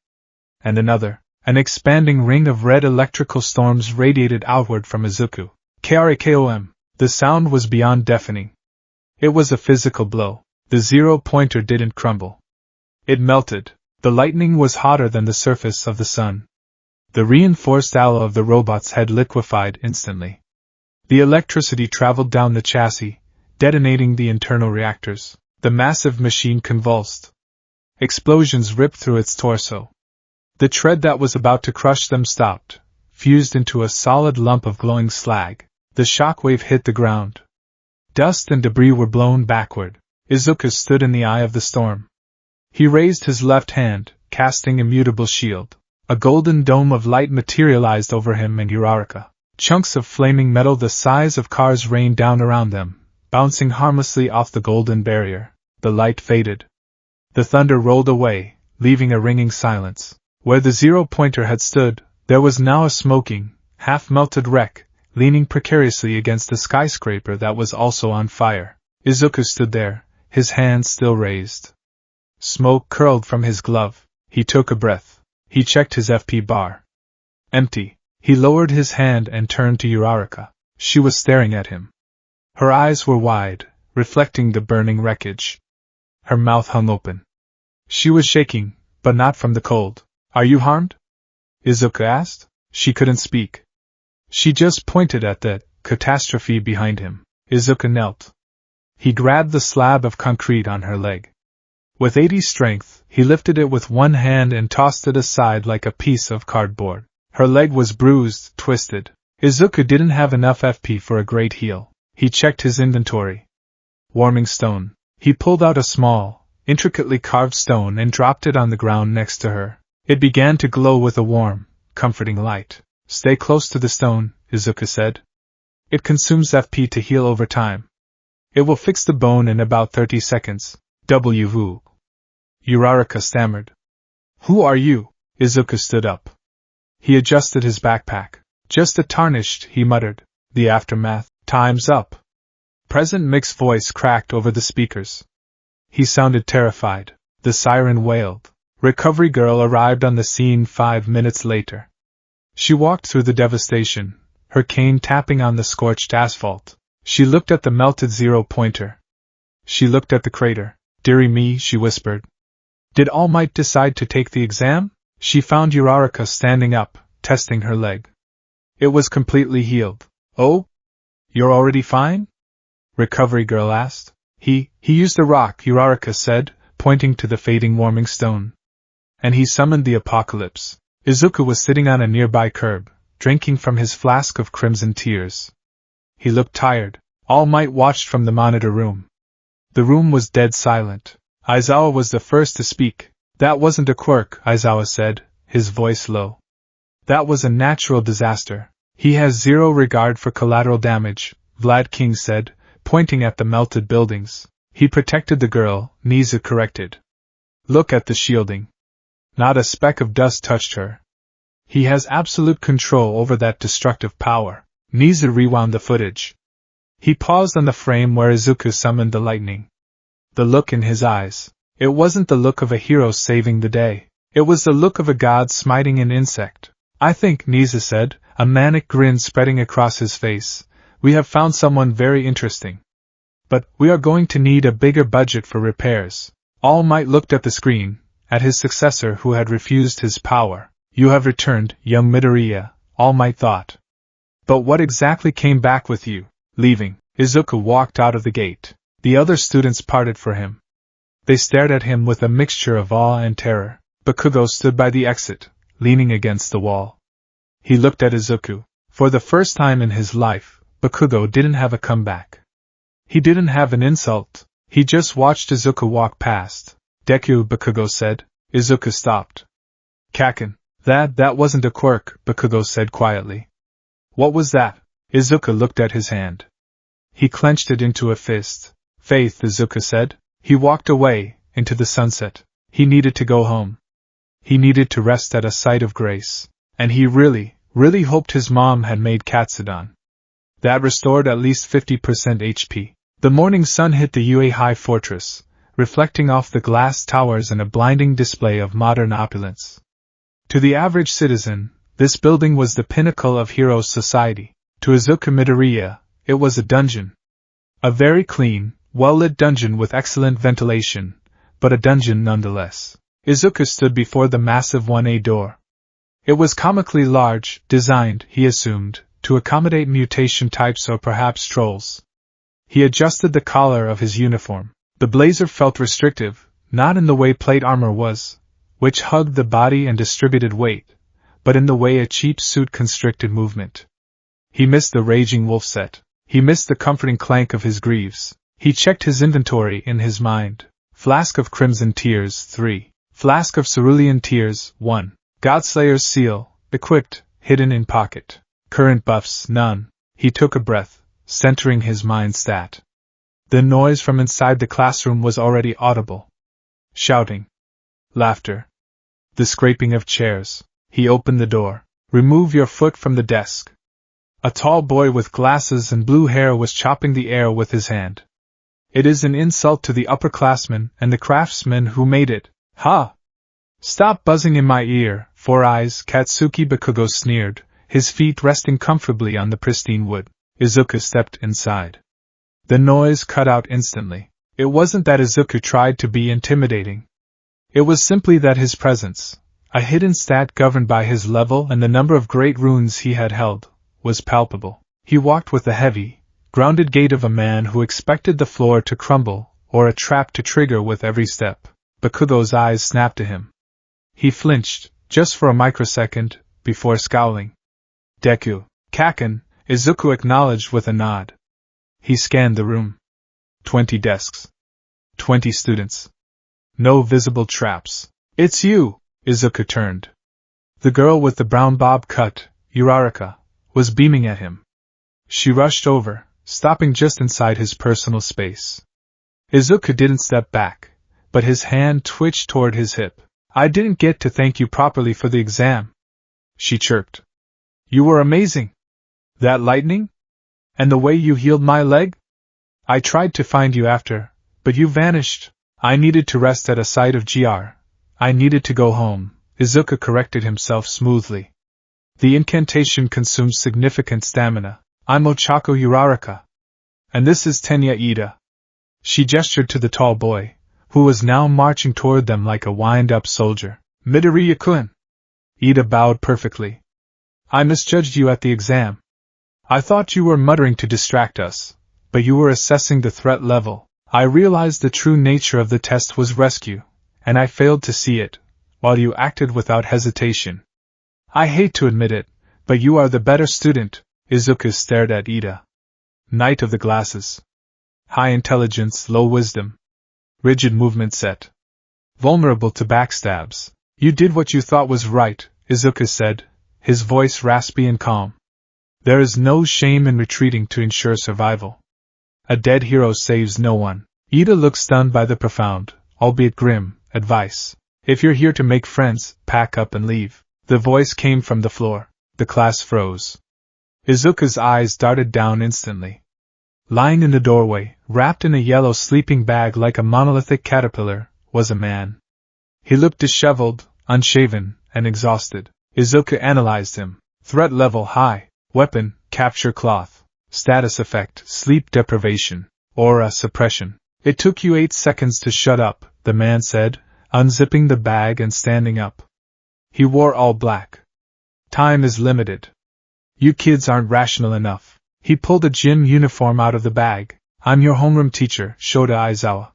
And another. An expanding ring of red electrical storms radiated outward from Izuku. Krakom. The sound was beyond deafening. It was a physical blow. The zero-pointer didn't crumble. It melted. The lightning was hotter than the surface of the sun. The reinforced alloy of the robot's head liquefied instantly. The electricity traveled down the chassis, detonating the internal reactors. The massive machine convulsed. Explosions ripped through its torso. The tread that was about to crush them stopped, fused into a solid lump of glowing slag. The shockwave hit the ground. Dust and debris were blown backward. Izuku stood in the eye of the storm. He raised his left hand, casting immutable shield. A golden dome of light materialized over him and Uraraka. Chunks of flaming metal the size of cars rained down around them, bouncing harmlessly off the golden barrier. The light faded. The thunder rolled away, leaving a ringing silence. Where the zero-pointer had stood, there was now a smoking, half-melted wreck, leaning precariously against a skyscraper that was also on fire. Izuku stood there, his hand still raised. Smoke curled from his glove. He took a breath. He checked his FP bar. Empty. He lowered his hand and turned to Uraraka. She was staring at him. Her eyes were wide, reflecting the burning wreckage. Her mouth hung open. She was shaking, but not from the cold. Are you harmed? Izuku asked. She couldn't speak. She just pointed at the catastrophe behind him. Izuku knelt. He grabbed the slab of concrete on her leg. With 80 strength, he lifted it with one hand and tossed it aside like a piece of cardboard. Her leg was bruised, twisted. Izuku didn't have enough FP for a great heal. He checked his inventory. Warming stone. He pulled out a small, intricately carved stone and dropped it on the ground next to her. It began to glow with a warm, comforting light. Stay close to the stone, Izuku said. It consumes FP to heal over time. It will fix the bone in about 30 seconds. Wvu. Uraraka stammered. Who are you? Izuku stood up. He adjusted his backpack. Just a tarnished, he muttered. The aftermath. Time's up. Present Mick's voice cracked over the speakers. He sounded terrified. The siren wailed. Recovery girl arrived on the scene 5 minutes later. She walked through the devastation, her cane tapping on the scorched asphalt. She looked at the melted zero-pointer. She looked at the crater. Dearie me, she whispered. Did All Might decide to take the exam? She found Uraraka standing up, testing her leg. It was completely healed. Oh? You're already fine? Recovery girl asked. He used a rock, Uraraka said, pointing to the fading warming stone. And he summoned the apocalypse. Izuku was sitting on a nearby curb, drinking from his flask of crimson tears. He looked tired. All Might watched from the monitor room. The room was dead silent. Aizawa was the first to speak. That wasn't a quirk, Aizawa said, his voice low. That was a natural disaster. He has zero regard for collateral damage, Vlad King said, pointing at the melted buildings. He protected the girl, Nizu corrected. Look at the shielding. Not a speck of dust touched her. He has absolute control over that destructive power. Nizu rewound the footage. He paused on the frame where Izuku summoned the lightning. The look in his eyes. It wasn't the look of a hero saving the day. It was the look of a god smiting an insect. I think, Nizu said, a manic grin spreading across his face. We have found someone very interesting. But we are going to need a bigger budget for repairs. All Might looked at the screen, at his successor who had refused his power. You have returned, young Midoriya, All Might thought. But what exactly came back with you? Leaving, Izuku walked out of the gate. The other students parted for him. They stared at him with a mixture of awe and terror. Bakugo stood by the exit, leaning against the wall. He looked at Izuku. For the first time in his life, Bakugo didn't have a comeback. He didn't have an insult. He just watched Izuku walk past. Deku, Bakugo said. Izuku stopped. Kaken. That wasn't a quirk, Bakugo said quietly. What was that? Izuku looked at his hand. He clenched it into a fist. Faith, Izuku said. He walked away, into the sunset. He needed to go home. He needed to rest at a site of grace. And he really hoped his mom had made katsudon. That restored at least 50% HP. The morning sun hit the UA High Fortress, reflecting off the glass towers in a blinding display of modern opulence. To the average citizen, this building was the pinnacle of Heroes Society. To Izuku Midoriya, it was a dungeon. A very clean, well-lit dungeon with excellent ventilation, but a dungeon nonetheless. Izuku stood before the massive 1A door. It was comically large, designed, he assumed, to accommodate mutation types or perhaps trolls. He adjusted the collar of his uniform. The blazer felt restrictive, not in the way plate armor was, which hugged the body and distributed weight, but in the way a cheap suit constricted movement. He missed the raging wolf set. He missed the comforting clank of his greaves. He checked his inventory in his mind. Flask of Crimson Tears, 3. Flask of Cerulean Tears, 1. Godslayer's Seal, equipped, hidden in pocket. Current buffs, none. He took a breath, centering his mind stat. The noise from inside the classroom was already audible. Shouting. Laughter. The scraping of chairs. He opened the door. Remove your foot from the desk. A tall boy with glasses and blue hair was chopping the air with his hand. It is an insult to the upperclassmen and the craftsmen who made it. Ha! Stop buzzing in my ear, Four Eyes, Katsuki Bakugo sneered, his feet resting comfortably on the pristine wood. Izuku stepped inside. The noise cut out instantly. It wasn't that Izuku tried to be intimidating. It was simply that his presence, a hidden stat governed by his level and the number of great runes he had held, was palpable. He walked with the heavy, grounded gait of a man who expected the floor to crumble, or a trap to trigger with every step. Bakugo's eyes snapped to him. He flinched, just for a microsecond, before scowling. Deku, Kaken, Izuku acknowledged with a nod. He scanned the room. 20 desks. 20 students. No visible traps. It's you! Izuku turned. The girl with the brown bob cut, Uraraka, was beaming at him. She rushed over, stopping just inside his personal space. Izuku didn't step back, but his hand twitched toward his hip. I didn't get to thank you properly for the exam, she chirped. You were amazing. That lightning? And the way you healed my leg? I tried to find you after, but you vanished. I needed to rest at a site of GR. I needed to go home, Izuku corrected himself smoothly. The incantation consumes significant stamina. I'm Ochako Uraraka. And this is Tenya Ida. She gestured to the tall boy, who was now marching toward them like a wind-up soldier. Midoriya-kun. Ida bowed perfectly. I misjudged you at the exam. I thought you were muttering to distract us, but you were assessing the threat level. I realized the true nature of the test was rescue, and I failed to see it, while you acted without hesitation. I hate to admit it, but you are the better student. Izuku stared at Ida. Knight of the Glasses. High intelligence, low wisdom. Rigid movement set. Vulnerable to backstabs. You did what you thought was right, Izuku said, his voice raspy and calm. There is no shame in retreating to ensure survival. A dead hero saves no one. Ida looked stunned by the profound, albeit grim, advice. If you're here to make friends, pack up and leave. The voice came from the floor. The class froze. Izuku's eyes darted down instantly. Lying in the doorway, wrapped in a yellow sleeping bag like a monolithic caterpillar, was a man. He looked disheveled, unshaven, and exhausted. Izuku analyzed him. Threat level high. Weapon, capture cloth. Status effect, sleep deprivation. Aura suppression. It took you 8 seconds to shut up, the man said, unzipping the bag and standing up. He wore all black. Time is limited. You kids aren't rational enough. He pulled a gym uniform out of the bag. I'm your homeroom teacher, Shota Aizawa.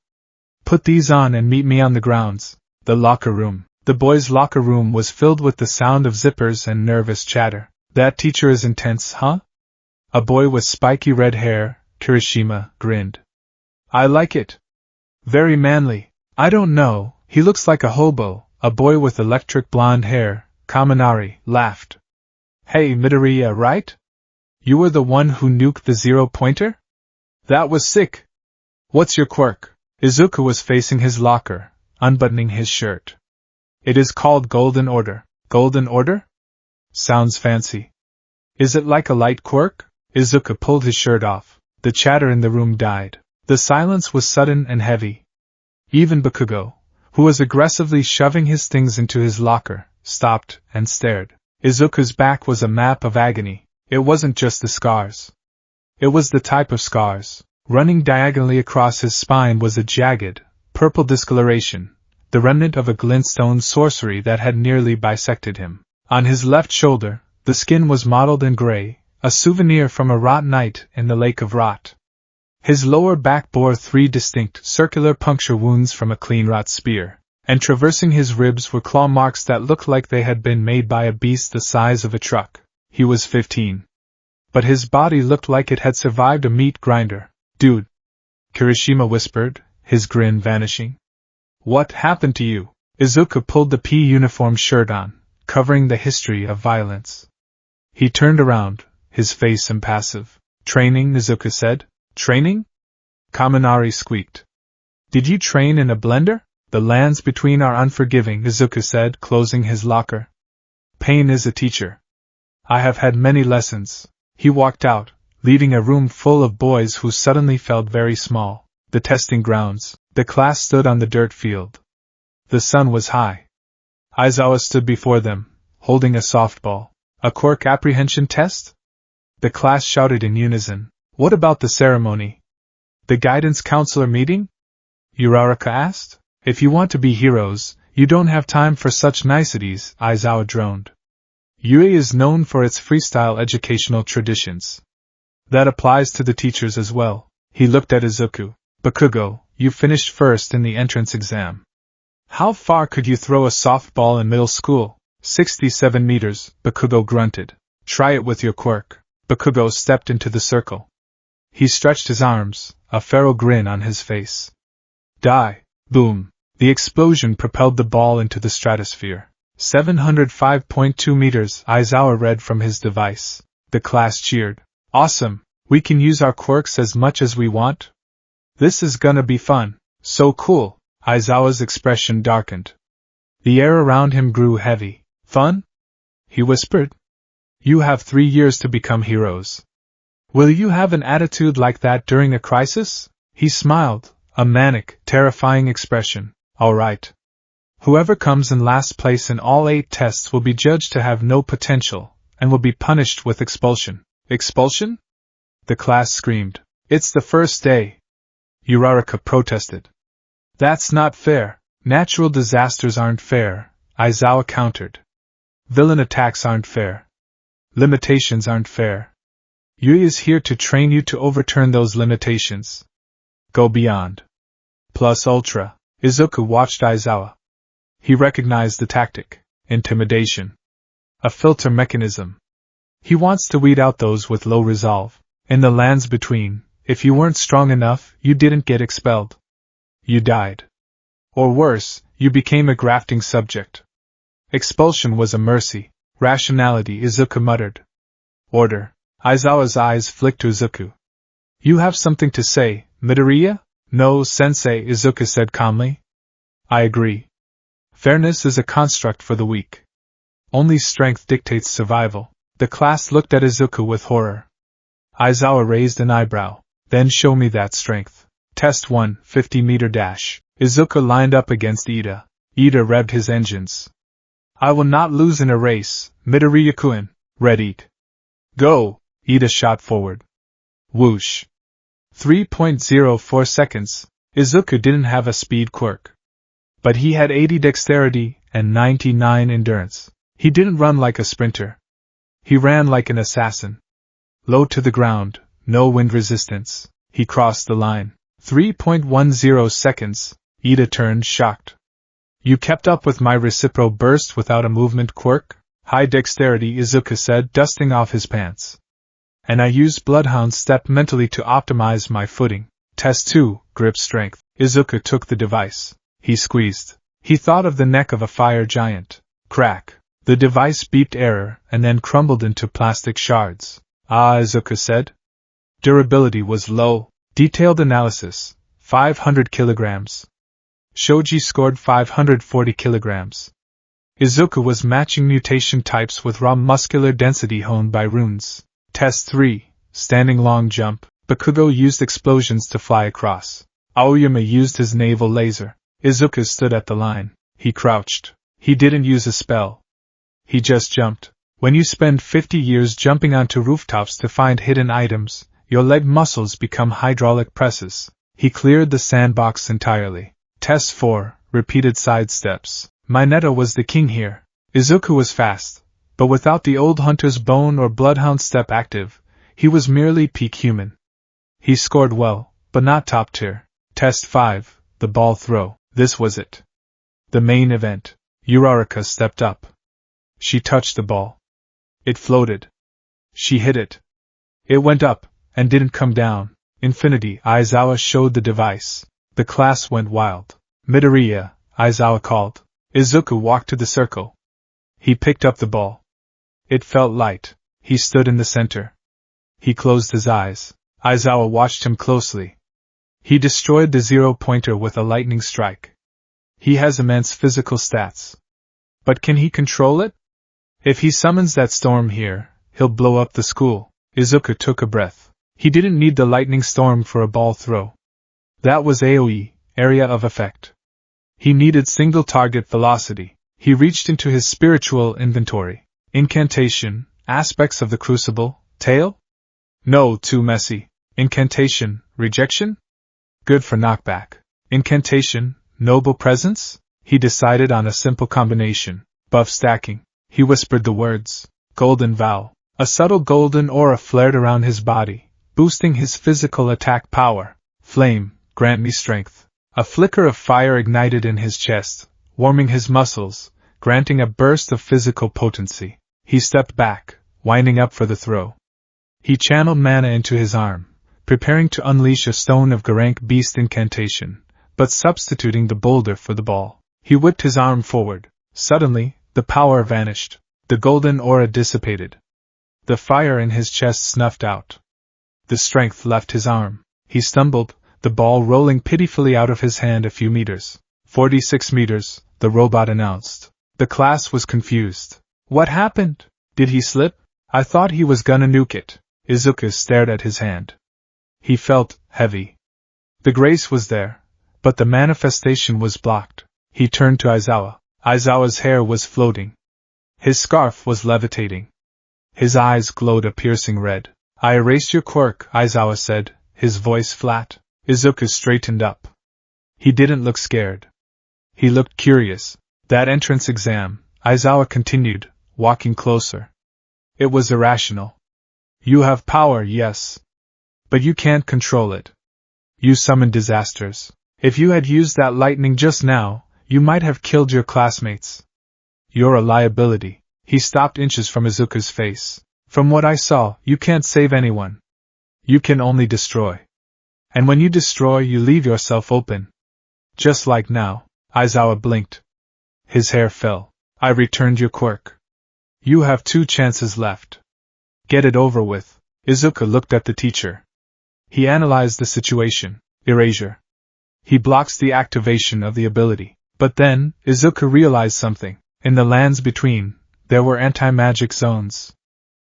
Put these on and meet me on the grounds. The locker room. The boys' locker room was filled with the sound of zippers and nervous chatter. That teacher is intense, huh? A boy with spiky red hair, Kirishima, grinned. I like it. Very manly. I don't know, he looks like a hobo. A boy with electric blonde hair, Kaminari, laughed. Hey, Midoriya, right? You were the one who nuked the 0-pointer? That was sick. What's your quirk? Izuku was facing his locker, unbuttoning his shirt. It is called Golden Order. Golden Order? Sounds fancy. Is it like a light quirk? Izuku pulled his shirt off. The chatter in the room died. The silence was sudden and heavy. Even Bakugo, who was aggressively shoving his things into his locker, stopped and stared. Izuku's back was a map of agony. It wasn't just the scars. It was the type of scars. Running diagonally across his spine was a jagged, purple discoloration, the remnant of a glintstone sorcery that had nearly bisected him. On his left shoulder, the skin was mottled and gray, a souvenir from a rot night in the Lake of Rot. His lower back bore 3 distinct, circular puncture wounds from a clean rot spear, and traversing his ribs were claw marks that looked like they had been made by a beast the size of a truck. He was 15. But his body looked like it had survived a meat grinder. "Dude," Kirishima whispered, his grin vanishing. "What happened to you?" Izuku pulled the P-uniform shirt on, covering the history of violence. He turned around, his face impassive. "Training," Izuku said. "Training?" Kaminari squeaked. "Did you train in a blender?" "The lands between are unforgiving," Izuku said, closing his locker. "Pain is a teacher. I have had many lessons." He walked out, leaving a room full of boys who suddenly felt very small. The testing grounds. The class stood on the dirt field. The sun was high. Aizawa stood before them, holding a softball. "A quirk apprehension test?" The class shouted in unison. "What about the ceremony?" "The guidance counselor meeting?" Uraraka asked. "If you want to be heroes, you don't have time for such niceties," Aizawa droned. "Yui is known for its freestyle educational traditions. That applies to the teachers as well." He looked at Izuku. "Bakugo, you finished first in the entrance exam. How far could you throw a softball in middle school?" 67 meters, Bakugo grunted. "Try it with your quirk." Bakugo stepped into the circle. He stretched his arms, a feral grin on his face. Die! Boom! The explosion propelled the ball into the stratosphere. 705.2 meters, Aizawa read from his device. The class cheered. "Awesome! We can use our quirks as much as we want? This is gonna be fun." "So cool!" Aizawa's expression darkened. The air around him grew heavy. "Fun?" he whispered. "You have 3 years to become heroes. Will you have an attitude like that during a crisis?" He smiled, a manic, terrifying expression. "All right. Whoever comes in last place in all 8 tests will be judged to have no potential, and will be punished with expulsion." "Expulsion?" the class screamed. "It's the first day," Uraraka protested. "That's not fair." "Natural disasters aren't fair," Aizawa countered. "Villain attacks aren't fair. Limitations aren't fair. Yui is here to train you to overturn those limitations. Go beyond. Plus ultra." Izuku watched Aizawa. He recognized the tactic. Intimidation. A filter mechanism. He wants to weed out those with low resolve. In the lands between, if you weren't strong enough, you didn't get expelled. You died. Or worse, you became a grafting subject. Expulsion was a mercy. Rationality, Izuku muttered. Order. Aizawa's eyes flicked to Izuku. "You have something to say, Midoriya?" "No, sensei," Izuku said calmly. "I agree. Fairness is a construct for the weak. Only strength dictates survival." The class looked at Izuku with horror. Aizawa raised an eyebrow. "Then show me that strength." Test 1, 50-meter dash. Izuku lined up against Ida. Ida revved his engines. "I will not lose in a race, Midoriya-kun." Ready. Go! Ida shot forward. Whoosh. 3.04 seconds. Izuku didn't have a speed quirk. But he had 80 dexterity and 99 endurance. He didn't run like a sprinter. He ran like an assassin. Low to the ground, no wind resistance. He crossed the line. 3.10 seconds. Ida turned shocked. "You kept up with my recipro burst without a movement quirk?" "High dexterity," Izuku said, dusting off his pants. "And I used Bloodhound Step mentally to optimize my footing." Test 2, grip strength. Izuku took the device. He squeezed. He thought of the neck of a fire giant. Crack. The device beeped error and then crumbled into plastic shards. "Ah," Izuku said. Durability was low. Detailed analysis. 500 kilograms. Shoji scored 540 kilograms. Izuku was matching mutation types with raw muscular density honed by runes. Test 3, standing long jump. Bakugo used explosions to fly across. Aoyama used his naval laser. Izuku stood at the line. He crouched. He didn't use a spell. He just jumped. When you spend 50 years jumping onto rooftops to find hidden items, your leg muscles become hydraulic presses. He cleared the sandbox entirely. Test 4, repeated sidesteps. Mineta was the king here. Izuku was fast, but without the old hunter's bone or bloodhound step active, he was merely peak human. He scored well, but not top tier. Test 5, the ball throw. This was it. The main event. Uraraka stepped up. She touched the ball. It floated. She hit it. It went up, and didn't come down. Infinity, Aizawa showed the device. The class went wild. Midoriya, Aizawa called. Izuku walked to the circle. He picked up the ball. It felt light. He stood in the center. He closed his eyes. Aizawa watched him closely. He destroyed the zero-pointer with a lightning strike. He has immense physical stats. But can he control it? If he summons that storm here, he'll blow up the school. Izuku took a breath. He didn't need the lightning storm for a ball throw. That was AoE, area of effect. He needed single target velocity. He reached into his spiritual inventory. Incantation, aspects of the crucible, tail? No, too messy. Incantation, rejection? Good for knockback. Incantation, noble presence? He decided on a simple combination. Buff stacking. He whispered the words. Golden vow. A subtle golden aura flared around his body, boosting his physical attack power. Flame, grant me strength. A flicker of fire ignited in his chest, warming his muscles, granting a burst of physical potency. He stepped back, winding up for the throw. He channeled mana into his arm, preparing to unleash a Stone of Garank Beast incantation, but substituting the boulder for the ball. He whipped his arm forward. Suddenly, the power vanished. The golden aura dissipated. The fire in his chest snuffed out. The strength left his arm. He stumbled, the ball rolling pitifully out of his hand a few meters. 46 meters, the robot announced. The class was confused. What happened? Did he slip? I thought he was gonna nuke it. Izuku stared at his hand. He felt heavy. The grace was there, but the manifestation was blocked. He turned to Aizawa. Aizawa's hair was floating. His scarf was levitating. His eyes glowed a piercing red. I erased your quirk, Aizawa said, his voice flat. Izuku straightened up. He didn't look scared. He looked curious. That entrance exam, Aizawa continued, walking closer. It was irrational. You have power, yes. But you can't control it. You summon disasters. If you had used that lightning just now, you might have killed your classmates. You're a liability. He stopped inches from Izuku's face. From what I saw, you can't save anyone. You can only destroy. And when you destroy, you leave yourself open. Just like now. Aizawa blinked. His hair fell. I returned your quirk. You have 2 chances left. Get it over with. Izuku looked at the teacher. He analyzed the situation. Erasure. He blocks the activation of the ability. But then, Izuku realized something. In the lands between, there were anti-magic zones.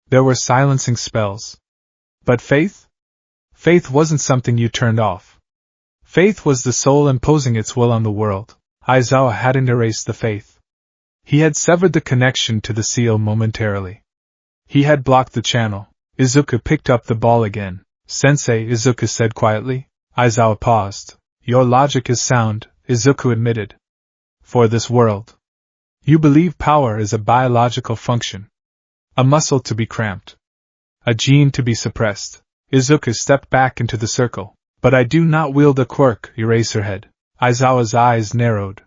There were silencing spells. But faith? Faith wasn't something you turned off. Faith was the soul imposing its will on the world. Aizawa hadn't erased the faith. He had severed the connection to the seal momentarily. He had blocked the channel. Izuku picked up the ball again. Sensei, Izuku said quietly. Aizawa paused. Your logic is sound, Izuku admitted. For this world. You believe power is a biological function. A muscle to be cramped. A gene to be suppressed. Izuku stepped back into the circle. But I do not wield a quirk, Eraserhead. Aizawa's eyes narrowed.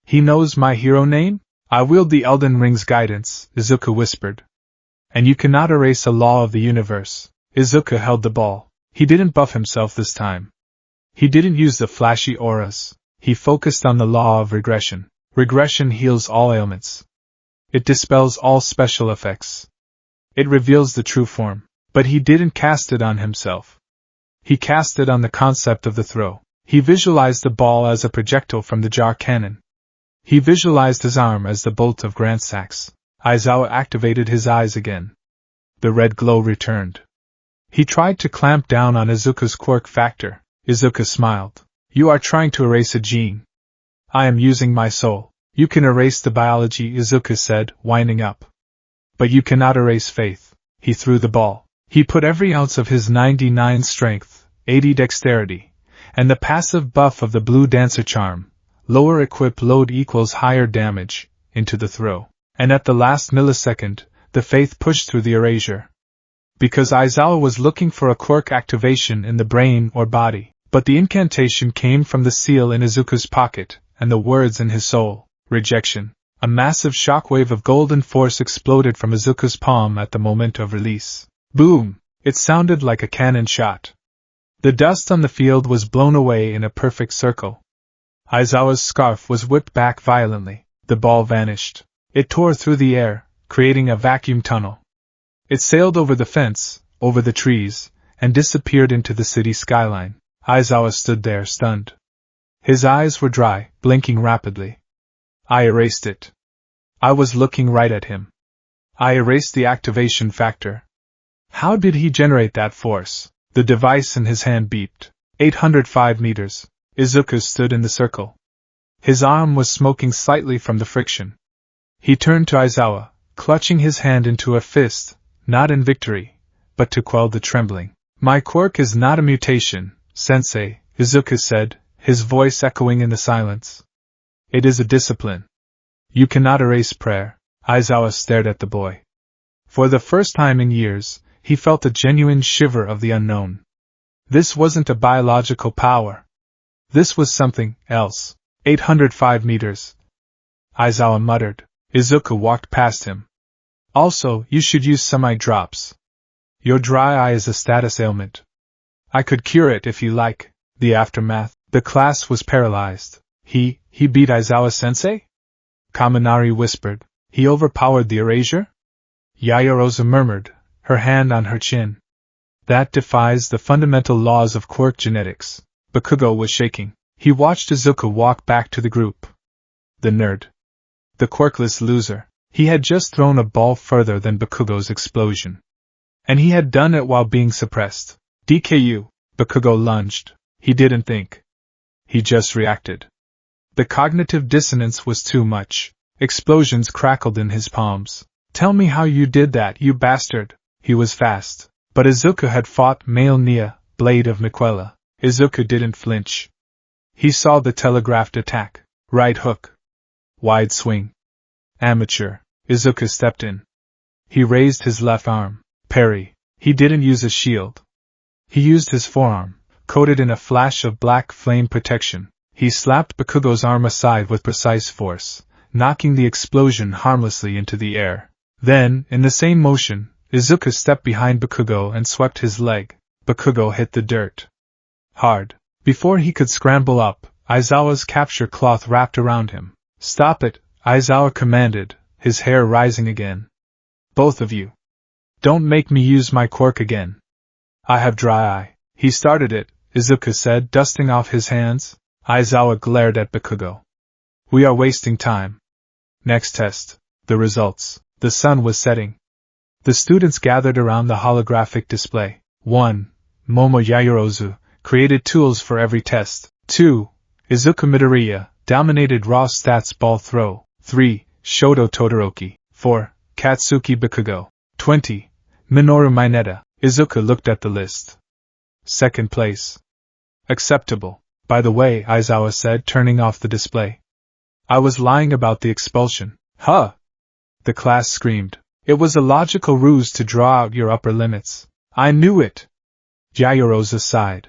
He knows my hero name? I wield the Elden Ring's guidance, Izuku whispered. And you cannot erase a law of the universe. Izuku held the ball. He didn't buff himself this time. He didn't use the flashy auras. He focused on the law of regression. Regression heals all ailments. It dispels all special effects. It reveals the true form. But he didn't cast it on himself. He cast it on the concept of the throw. He visualized the ball as a projectile from the jar cannon. He visualized his arm as the bolt of Grant Sachs. Aizawa activated his eyes again. The red glow returned. He tried to clamp down on Izuku's quirk factor. Izuku smiled. You are trying to erase a gene. I am using my soul. You can erase the biology, Izuku said, winding up. But you cannot erase faith. He threw the ball. He put every ounce of his 99 strength, 80 dexterity, and the passive buff of the blue dancer charm, lower equip load equals higher damage, into the throw. And at the last millisecond, the faith pushed through the erasure. Because Aizawa was looking for a quirk activation in the brain or body, but the incantation came from the seal in Izuku's pocket, and the words in his soul, rejection. A massive shockwave of golden force exploded from Izuku's palm at the moment of release. Boom! It sounded like a cannon shot. The dust on the field was blown away in a perfect circle. Aizawa's scarf was whipped back violently. The ball vanished. It tore through the air, creating a vacuum tunnel. It sailed over the fence, over the trees, and disappeared into the city skyline. Aizawa stood there stunned. His eyes were dry, blinking rapidly. I erased it. I was looking right at him. I erased the activation factor. How did he generate that force? The device in his hand beeped. 805 meters. Izuku stood in the circle. His arm was smoking slightly from the friction. He turned to Aizawa, clutching his hand into a fist, not in victory, but to quell the trembling. My quirk is not a mutation, sensei, Izuku said, his voice echoing in the silence. It is a discipline. You cannot erase prayer. Aizawa stared at the boy. For the first time in years, he felt a genuine shiver of the unknown. This wasn't a biological power. This was something else. 805 meters. Aizawa muttered. Izuku walked past him. Also, you should use some eye drops. Your dry eye is a status ailment. I could cure it if you like. The aftermath. The class was paralyzed. He beat Aizawa-sensei? Kaminari whispered. He overpowered the erasure? Yayarosa murmured, her hand on her chin. That defies the fundamental laws of quirk genetics. Bakugo was shaking. He watched Izuku walk back to the group. The nerd. The quirkless loser. He had just thrown a ball further than Bakugo's explosion. And he had done it while being suppressed. DKU. Bakugo lunged. He didn't think. He just reacted. The cognitive dissonance was too much. Explosions crackled in his palms. Tell me how you did that, you bastard. He was fast. But Izuku had fought Male Nia, Blade of Miquella. Izuku didn't flinch. He saw the telegraphed attack. Right hook. Wide swing. Amateur. Izuku stepped in. He raised his left arm. Parry. He didn't use a shield. He used his forearm, coated in a flash of black flame protection. He slapped Bakugo's arm aside with precise force, knocking the explosion harmlessly into the air. Then, in the same motion, Izuku stepped behind Bakugo and swept his leg. Bakugo hit the dirt. Hard. Before he could scramble up, Aizawa's capture cloth wrapped around him. Stop it, Aizawa commanded, his hair rising again. Both of you. Don't make me use my quirk again. I have dry eye. He started it, Izuku said, dusting off his hands. Aizawa glared at Bakugo. We are wasting time. Next test. The results. The sun was setting. The students gathered around the holographic display. 1. Momo Yayarozu created tools for every test. 2. Izuku Midoriya dominated raw stats ball throw. 3. Shoto Todoroki. 4. Katsuki Bakugo. 20. Minoru Mineta. Izuku looked at the list. Second place. Acceptable. By the way, Aizawa said, turning off the display. I was lying about the expulsion. Huh! The class screamed. It was a logical ruse to draw out your upper limits. I knew it. Yayarosa sighed.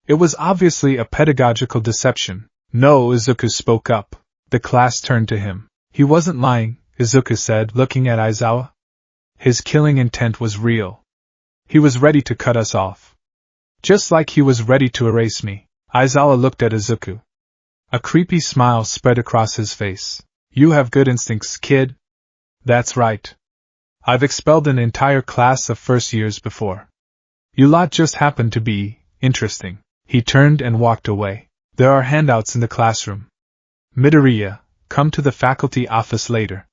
It was obviously a pedagogical deception. No, Izuku spoke up. The class turned to him. He wasn't lying, Izuku said, looking at Aizawa. His killing intent was real. He was ready to cut us off. Just like he was ready to erase me. Aizawa looked at Izuku. A creepy smile spread across his face. You have good instincts, kid. That's right. I've expelled an entire class of first years before. You lot just happen to be interesting. He turned and walked away. There are handouts in the classroom. Midoriya, come to the faculty office later.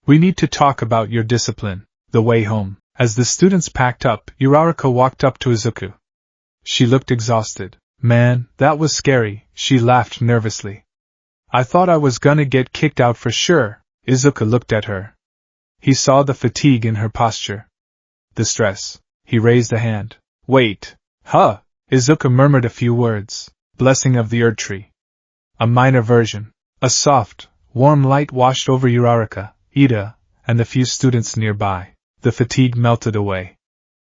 We need to talk about your discipline. The way home. As the students packed up, Uraraka walked up to Izuku. She looked exhausted. Man, that was scary, she laughed nervously. I thought I was gonna get kicked out for sure. Izuku looked at her. He saw the fatigue in her posture. The stress. He raised a hand. Wait. Huh. Izuku murmured a few words. Blessing of the Erd Tree. A minor version. A soft, warm light washed over Uraraka, Ida, and the few students nearby. The fatigue melted away.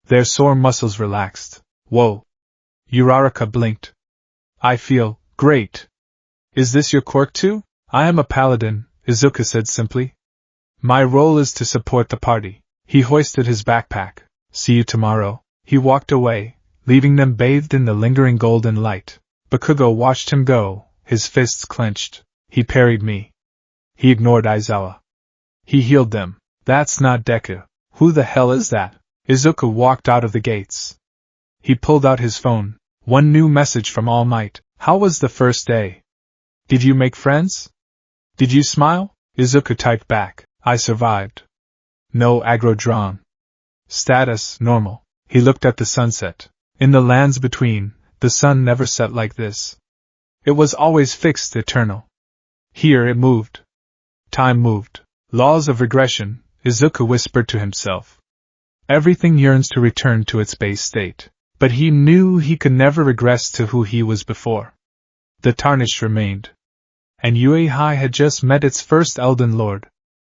Their sore muscles relaxed. Whoa. Uraraka blinked. I feel great. Is this your quirk too? I am a paladin, Izuku said simply. My role is to support the party. He hoisted his backpack. See you tomorrow. He walked away, leaving them bathed in the lingering golden light. Bakugo watched him go, his fists clenched. He parried me. He ignored Aizawa. He healed them. That's not Deku. Who the hell is that? Izuku walked out of the gates. He pulled out his phone. One new message from All Might. How was the first day? Did you make friends? Did you smile? Izuku typed back. I survived. No aggro drawn. Status, normal. He looked at the sunset. In the lands between, the sun never set like this. It was always fixed, eternal. Here it moved. Time moved. Laws of regression, Izuku whispered to himself. Everything yearns to return to its base state. But he knew he could never regress to who he was before. The tarnished remained. And Uehai had just met its first Elden Lord.